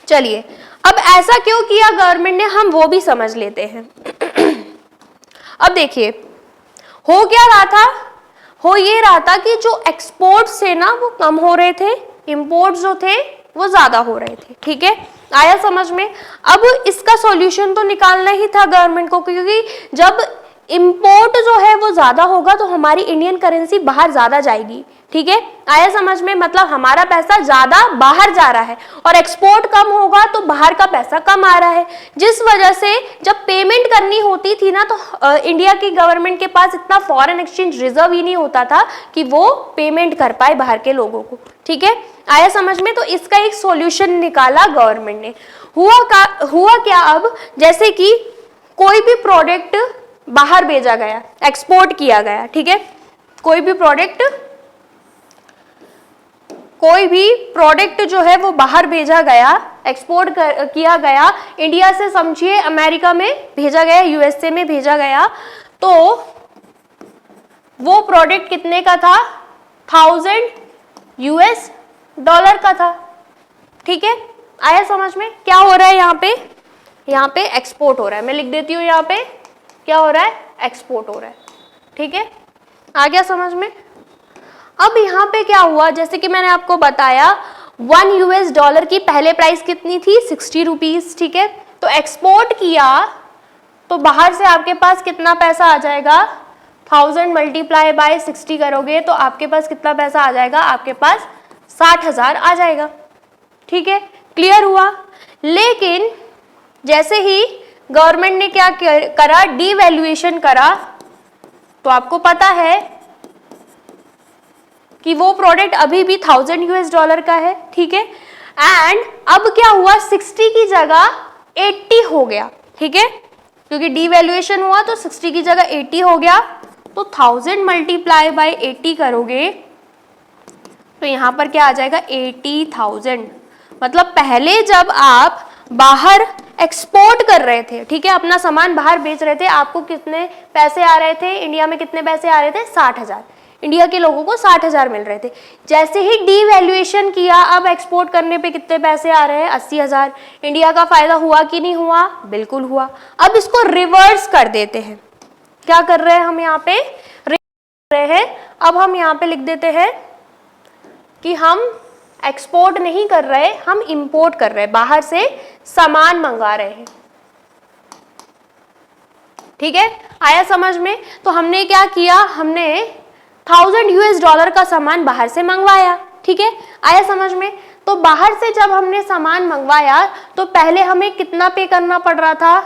चलिए, अब ऐसा क्यों किया गवर्नमेंट ने, हम वो भी समझ लेते हैं। अब देखिए, हो क्या रहा था? हो ये रहा था कि जो एक्सपोर्ट से ना वो कम हो रहे थे, इंपोर्ट जो थे वो ज्यादा हो रहे थे। ठीक है, आया समझ में? अब इसका सॉल्यूशन तो निकालना ही था गवर्नमेंट को, क्योंकि जब इंपोर्ट जो है वो ज्यादा होगा तो हमारी इंडियन करेंसी बाहर ज्यादा जाएगी। ठीक है, आया समझ में? मतलब हमारा पैसा ज्यादा बाहर जा रहा है और एक्सपोर्ट कम होगा तो बाहर का पैसा कम आ रहा है, जिस वजह से जब पेमेंट करनी होती थी ना तो इंडिया की गवर्नमेंट के पास इतना फॉरेन एक्सचेंज रिजर्व ही नहीं होता था कि वो पेमेंट कर पाए बाहर के लोगों को। ठीक है, आया समझ में? तो इसका एक सॉल्यूशन निकाला गवर्नमेंट ने। हुआ क्या? अब जैसे कि कोई भी प्रोडक्ट बाहर भेजा गया, एक्सपोर्ट किया गया। ठीक है, कोई भी प्रोडक्ट जो है वो बाहर भेजा गया, एक्सपोर्ट किया गया, इंडिया से समझिए अमेरिका में भेजा गया, यूएसए में भेजा गया, तो वो प्रोडक्ट कितने का था? $1000 का था। ठीक है, आया समझ में? क्या हो रहा है यहाँ पे? यहाँ पे एक्सपोर्ट हो रहा है। मैं लिख देती हूँ यहाँ पे क्या हो रहा है? एक्सपोर्ट हो रहा है। ठीक है, आ गया समझ में? अब यहाँ पे क्या हुआ, जैसे कि मैंने आपको बताया $1 की पहले प्राइस कितनी थी? 60 रुपीज। ठीक है, तो एक्सपोर्ट किया तो बाहर से आपके पास कितना पैसा आ जाएगा? 1000 मल्टीप्लाई बाय 60 करोगे तो आपके पास कितना पैसा आ जाएगा? आपके पास 60,000 आ जाएगा। ठीक है, क्लियर हुआ? लेकिन जैसे ही गवर्नमेंट ने क्या करा, डीवैल्यूएशन करा, तो आपको पता है कि वो प्रोडक्ट अभी भी $1000 का है। ठीक है, एंड अब क्या हुआ, 60 की जगह 80 हो गया। ठीक है, क्योंकि डीवैल्यूएशन हुआ तो 60 की जगह 80 हो गया, तो 1000 मल्टीप्लाई बाय 80 करोगे तो यहां पर क्या आ जाएगा? 80,000। मतलब पहले जब आप बाहर एक्सपोर्ट कर रहे थे, ठीक है, अपना सामान बाहर बेच रहे थे, आपको कितने पैसे आ रहे थे? इंडिया में कितने पैसे आ रहे थे? 60,000। इंडिया के लोगों को 60,000 मिल रहे थे। जैसे ही डीवैल्यूएशन किया, अब एक्सपोर्ट करने पे कितने पैसे आ रहे हैं? 80,000। इंडिया का फायदा हुआ कि नहीं हुआ? बिल्कुल हुआ। अब इसको रिवर्स कर देते हैं। क्या कर रहे हैं हम यहाँ पे? रिवर्स कर रहे हैं। अब हम यहाँ पे लिख देते हैं कि हम एक्सपोर्ट नहीं कर रहे, हम इंपोर्ट कर रहे हैं, बाहर से सामान मंगा रहे हैं। ठीक है, आया समझ में? तो हमने क्या किया, हमने $1000 का सामान बाहर से मंगवाया। ठीक है, आया समझ में? तो बाहर से जब हमने सामान मंगवाया तो पहले हमें कितना पे करना पड़ रहा था?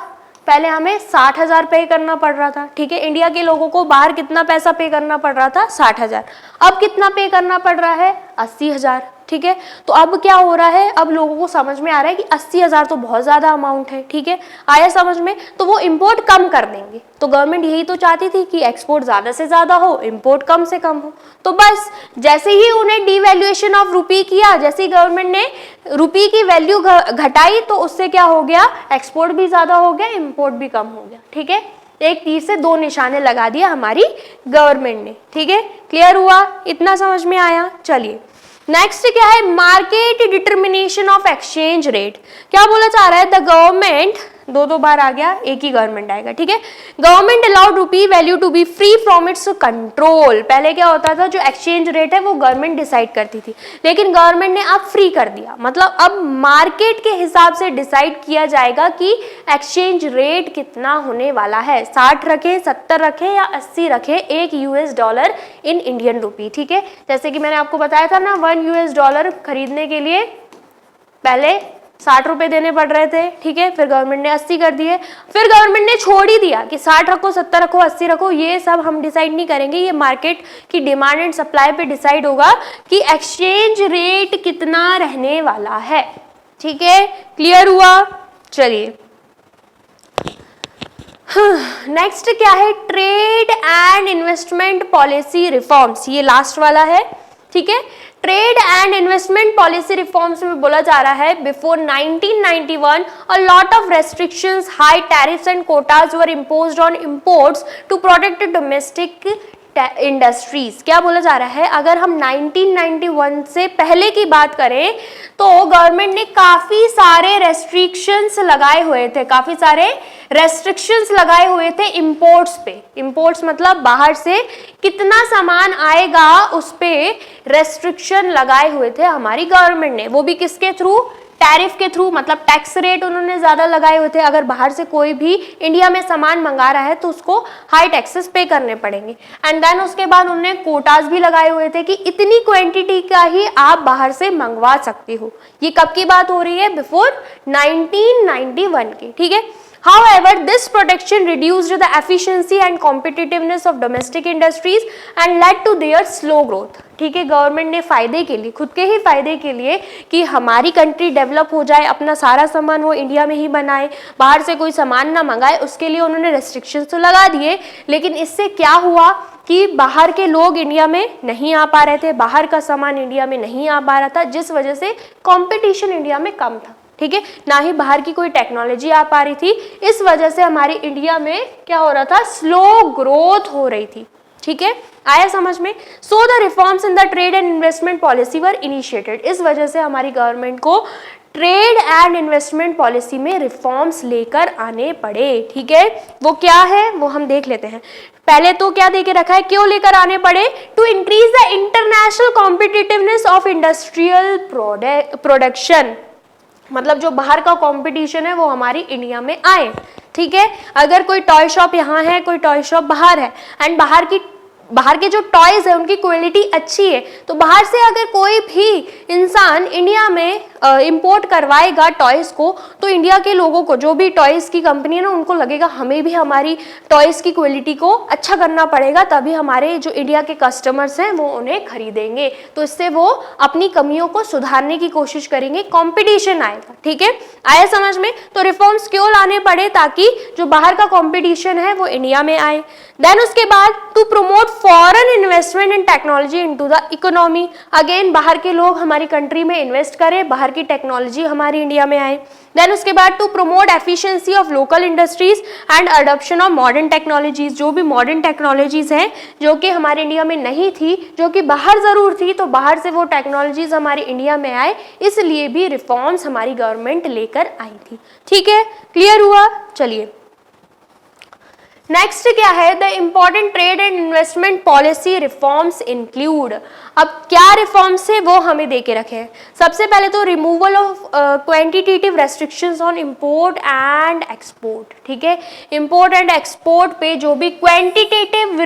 पहले हमें 60,000 पे करना पड़ रहा था। ठीक है, इंडिया के लोगों को बाहर कितना पैसा पे करना पड़ रहा था? 60,000। अब कितना पे करना पड़ रहा है? 80,000। ठीक है, तो अब क्या हो रहा है, अब लोगों को समझ में आ रहा है कि 80,000 तो बहुत ज्यादा अमाउंट है। ठीक है, आया समझ में? तो वो इंपोर्ट कम कर देंगे। तो गवर्नमेंट यही तो चाहती थी कि एक्सपोर्ट ज्यादा से ज्यादा हो, इंपोर्ट कम से कम हो। तो बस जैसे ही उन्हें डीवैल्यूएशन ऑफ रुपी किया, जैसे ही गवर्नमेंट ने रुपी की वैल्यू घटाई तो उससे क्या हो गया, एक्सपोर्ट भी ज्यादा हो गया, इंपोर्ट भी कम हो गया। ठीक है, एक तीर से दो निशाने लगा दिया हमारी गवर्नमेंट ने। ठीक है, क्लियर हुआ? इतना समझ में आया? चलिए नेक्स्ट क्या है, market determination of exchange rate. क्या बोला जा रहा है, द दो बार आ गया, एक ही गवर्नमेंट आएगा, ठीक है। Government allowed rupee value to be free from its control. पहले क्या होता था, जो एक्सचेंज रेट है वो गवर्नमेंट डिसाइड करती थी, लेकिन गवर्नमेंट ने अब फ्री कर दिया, मतलब अब मार्केट के हिसाब से डिसाइड किया जाएगा कि एक्सचेंज रेट कितना होने वाला है, 60 रखे, 70 रखे या 80 रखे एक US dollar in Indian rupee, ठीक है। जैसे कि मैंने आपको बताया था ना, 1 यूएस डॉलर खरीदने के लिए पहले 60 रुपए देने पड़ रहे थे, ठीक है, फिर गवर्नमेंट ने 80 कर दिए, फिर गवर्नमेंट ने छोड़ ही दिया कि 60 रखो, 70 रखो, 80 रखो, ये सब हम डिसाइड नहीं करेंगे, ये मार्केट की डिमांड एंड सप्लाई पे डिसाइड होगा कि एक्सचेंज रेट कितना रहने वाला है, ठीक है। क्लियर हुआ? चलिए नेक्स्ट क्या है, trade and investment policy reforms, ये लास्ट वाला है, ठीक है। Trade and investment policy reforms में बोला जा रहा है, before 1991 a lot of restrictions, high tariffs and quotas were imposed on imports to protect domestic industries. क्या बोला जा रहा है, अगर हम 1991 से पहले की बात करें तो गवर्नमेंट ने काफी सारे रेस्ट्रिक्शंस लगाए हुए थे, काफी सारे रेस्ट्रिक्शंस लगाए हुए थे इंपोर्ट्स पे। इंपोर्ट्स मतलब बाहर से कितना सामान आएगा उस पे रेस्ट्रिक्शन लगाए हुए थे हमारी गवर्नमेंट ने, वो भी किसके थ्रू, टैरिफ के थ्रू, मतलब टैक्स रेट उन्होंने ज्यादा लगाए हुए थे। अगर बाहर से कोई भी इंडिया में सामान मंगा रहा है तो उसको हाई टैक्सेस पे करने पड़ेंगे। एंड देन उसके बाद उन्होंने कोटास भी लगाए हुए थे कि इतनी क्वांटिटी का ही आप बाहर से मंगवा सकते हो। ये कब की बात हो रही है, बिफोर 1991 की, ठीक है। However, this protection reduced the efficiency and competitiveness of domestic industries and led to their slow growth. ठीक है, गवर्नमेंट ने फायदे के लिए, खुद के ही फायदे के लिए कि हमारी कंट्री डेवलप हो जाए, अपना सारा सामान वो इंडिया में ही बनाए, बाहर से कोई सामान ना मंगाए, उसके लिए उन्होंने रेस्ट्रिक्शंस तो लगा दिए। लेकिन इससे क्या हुआ कि बाहर के लोग इंडिया में नहीं आ पा रहे थे, बाहर का सामान इंडिया में नहीं आ पा रहा था, जिस वजह से कंपटीशन इंडिया में कम था, ठीक है, ना ही बाहर की कोई टेक्नोलॉजी आ पा रही थी। इस वजह से हमारी इंडिया में क्या हो रहा था, स्लो ग्रोथ हो रही थी, ठीक है, आया समझ में। So the reforms in the trade and investment policy were initiated. इस वजह से हमारी गवर्नमेंट को ट्रेड एंड इन्वेस्टमेंट पॉलिसी में रिफॉर्म्स लेकर आने पड़े, ठीक है। वो क्या है वो हम देख लेते हैं। पहले तो क्या दे के रखा है, क्यों लेकर आने पड़े, to increase the international competitiveness of industrial production, मतलब जो बाहर का कंपटीशन है वो हमारी इंडिया में आए, ठीक है। अगर कोई टॉय शॉप यहाँ है, कोई टॉय शॉप बाहर है, एंड बाहर के जो टॉयज है उनकी क्वालिटी अच्छी है, तो बाहर से अगर कोई भी इंसान इंडिया में इंपोर्ट करवाएगा टॉयज को, तो इंडिया के लोगों को, जो भी टॉयज की कंपनी है ना, उनको लगेगा हमें भी हमारी टॉयज की क्वालिटी को अच्छा करना पड़ेगा, तभी हमारे जो इंडिया के कस्टमर्स हैं वो उन्हें खरीदेंगे। तो इससे वो अपनी कमियों को सुधारने की कोशिश करेंगे, कंपटीशन आएगा, ठीक है, आया समझ में। तो रिफॉर्म्स क्यों लाने पड़े, ताकि जो बाहर का कंपटीशन है वो इंडिया में आए। देन उसके बाद to promote foreign investment and technology into the economy, again बाहर के लोग हमारी कंट्री में इन्वेस्ट करें, बाहर की टेक्नोलॉजी हमारी इंडिया में आए। देन उसके बाद to promote efficiency of local industries and adoption of modern technologies, जो भी मॉडर्न टेक्नोलॉजीज हैं जो कि हमारे इंडिया में नहीं थी, जो कि बाहर जरूर थी, तो बाहर से वो टेक्नोलॉजीज हमारी इंडिया में आए, इसलिए भी रिफॉर्म्स हमारी गवर्नमेंट लेकर आई थी, ठीक है। क्लियर हुआ? चलिए नेक्स्ट क्या है, the important trade and investment policy reforms include. अब क्या रिफॉर्म्स है वो हमें दे के रखे हैं। सबसे पहले तो removal of quantitative restrictions on import and export, ठीक है। इंपोर्ट एंड एक्सपोर्ट पे जो भी क्वांटिटेटिव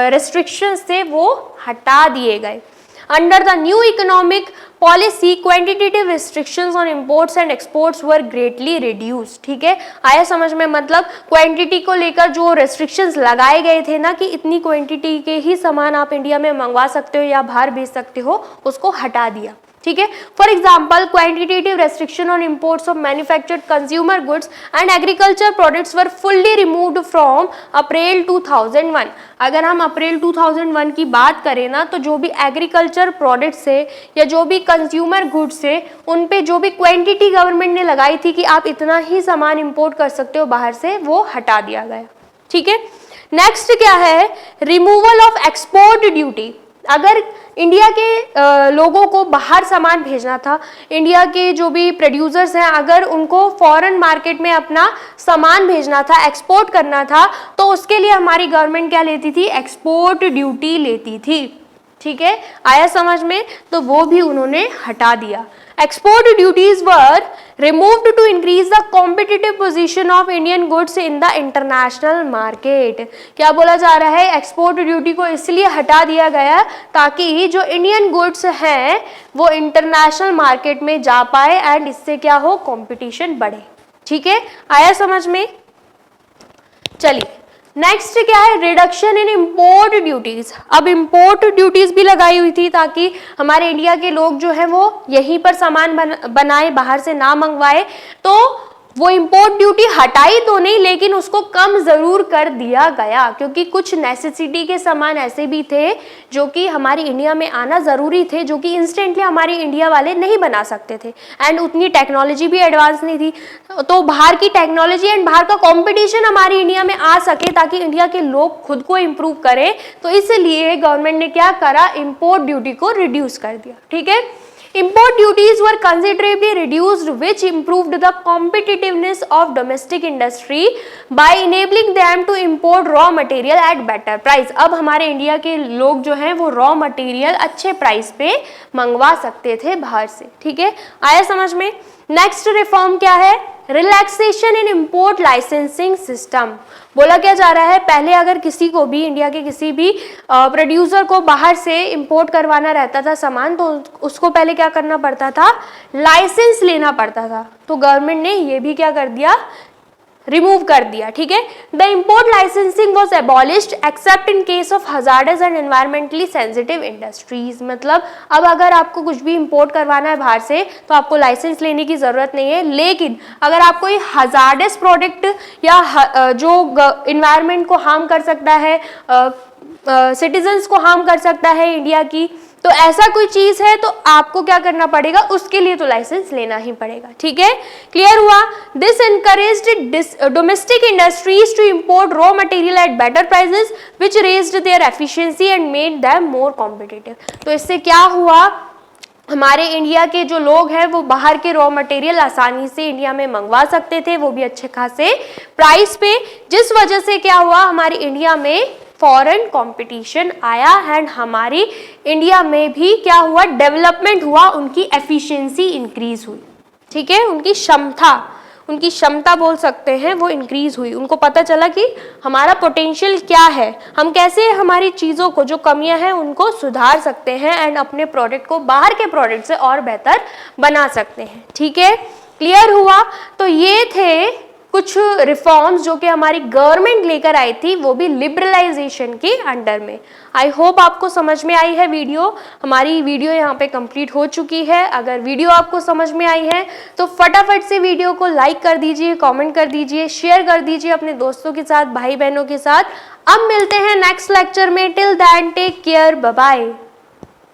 रेस्ट्रिक्शंस थे वो हटा दिए गए। Under the new economic policy quantitative restrictions on imports and exports were greatly reduce, ठीक है, आया समझ में। मतलब क्वांटिटी को लेकर जो रेस्ट्रिक्शंस लगाए गए थे ना, कि इतनी क्वांटिटी के ही सामान आप इंडिया में मंगवा सकते हो या बाहर भेज सकते हो, उसको हटा दिया, ठीक है। For example quantitative restriction on imports of manufactured consumer goods and agriculture products were fully removed from April 2001। अगर हम अप्रैल 2001 की बात करें ना, तो जो भी एग्रीकल्चर प्रोडक्ट्स है या जो भी कंज्यूमर गुड्स है, उन पे जो भी क्वांटिटी गवर्नमेंट ने लगाई थी कि आप इतना ही सामान इंपोर्ट कर सकते हो बाहर से, वो हटा दिया गया, ठीक है। नेक्स्ट क्या है, रिमूवल ऑफ एक्सपोर्ट ड्यूटी। अगर इंडिया के लोगों को बाहर सामान भेजना था, इंडिया के जो भी प्रोड्यूसर्स हैं अगर उनको फॉरेन मार्केट में अपना सामान भेजना था, एक्सपोर्ट करना था, तो उसके लिए हमारी गवर्नमेंट क्या लेती थी? एक्सपोर्ट ड्यूटी लेती थी। ठीक है, आया समझ में? तो वो भी उन्होंने हटा दिया। Export duties were removed to increase the competitive position of Indian goods in the international market। क्या बोला जा रहा है? एक्सपोर्ट ड्यूटी को इसलिए हटा दिया गया ताकि जो इंडियन गुड्स हैं वो इंटरनेशनल मार्केट में जा पाए एंड इससे क्या हो? कंपटीशन बढ़े। ठीक है, आया समझ में? चलिए नेक्स्ट क्या है? Reduction in import duties. अब इंपोर्ट ड्यूटीज भी लगाई हुई थी ताकि हमारे इंडिया के लोग जो है वो यहीं पर सामान बनाए, बाहर से ना मंगवाए। तो वो इंपोर्ट ड्यूटी हटाई तो नहीं, लेकिन उसको कम जरूर कर दिया गया, क्योंकि कुछ नेसेसिटी के सामान ऐसे भी थे जो कि हमारी इंडिया में आना जरूरी थे, जो कि इंस्टेंटली हमारी इंडिया वाले नहीं बना सकते थे एंड उतनी टेक्नोलॉजी भी एडवांस नहीं थी। तो बाहर की टेक्नोलॉजी एंड बाहर का कंपटीशन हमारी इंडिया में आ सके ताकि इंडिया के लोग खुद को इम्प्रूव करें, तो इसलिए गवर्नमेंट ने क्या करा? इंपोर्ट ड्यूटी को रिड्यूस कर दिया। ठीक है, import duties were considerably reduced, which improved the competitiveness of domestic industry by enabling them to import raw material at better price। अब हमारे इंडिया के लोग जो हैं वो रॉ मटेरियल अच्छे प्राइस पे मंगवा सकते थे बाहर से। ठीक है, आया समझ में? नेक्स्ट रिफॉर्म क्या है? रिलैक्सेशन इन इंपोर्ट लाइसेंसिंग सिस्टम। बोला क्या जा रहा है? पहले अगर किसी को भी, इंडिया के किसी भी प्रोड्यूसर को बाहर से इंपोर्ट करवाना रहता था सामान, तो उसको पहले क्या करना पड़ता था? लाइसेंस लेना पड़ता था। तो गवर्नमेंट ने ये भी क्या कर दिया? रिमूव कर दिया। ठीक है, the import licensing was abolished accept in case of hazardous and environmentally sensitive industries. मतलब अब अगर आपको कुछ भी इंपोर्ट करवाना है बाहर से तो आपको लाइसेंस लेने की जरूरत नहीं है, लेकिन अगर आपको ये हजार्डस प्रोडक्ट या जो इन्वायरमेंट को हार्म कर सकता है, सिटीजन्स को हार्म कर सकता है इंडिया की, तो ऐसा कोई चीज है तो आपको क्या करना पड़ेगा? उसके लिए तो लाइसेंस लेना ही पड़ेगा। ठीक है, क्लियर हुआ? This encouraged domestic industries to import raw material at better prices which raised their efficiency and made them more competitive. तो इससे क्या हुआ? हमारे इंडिया के जो लोग हैं वो बाहर के रॉ मटेरियल आसानी से इंडिया में मंगवा सकते थे, वो भी अच्छे खासे प्राइस पे, जिस वजह से क्या हुआ? हमारी इंडिया में फॉरेन कंपटीशन आया एंड हमारी इंडिया में भी क्या हुआ? डेवलपमेंट हुआ, उनकी एफिशिएंसी इंक्रीज हुई। ठीक है, उनकी क्षमता बोल सकते हैं वो इंक्रीज हुई। उनको पता चला कि हमारा पोटेंशियल क्या है, हम कैसे हमारी चीज़ों को, जो कमियां हैं उनको सुधार सकते हैं एंड अपने प्रोडक्ट को बाहर के प्रोडक्ट से और बेहतर बना सकते हैं। ठीक है, क्लियर हुआ? तो ये थे कुछ रिफॉर्म्स जो कि हमारी गवर्नमेंट लेकर आई थी, वो भी लिबरलाइजेशन के अंडर में। आई होप आपको समझ में आई है वीडियो। हमारी वीडियो यहाँ पे कंप्लीट हो चुकी है। अगर वीडियो आपको समझ में आई है तो फटाफट से वीडियो को लाइक कर दीजिए, कमेंट कर दीजिए, शेयर कर दीजिए अपने दोस्तों के साथ, भाई बहनों के साथ। अब मिलते हैं नेक्स्ट लेक्चर में। Till then take care, bye bye.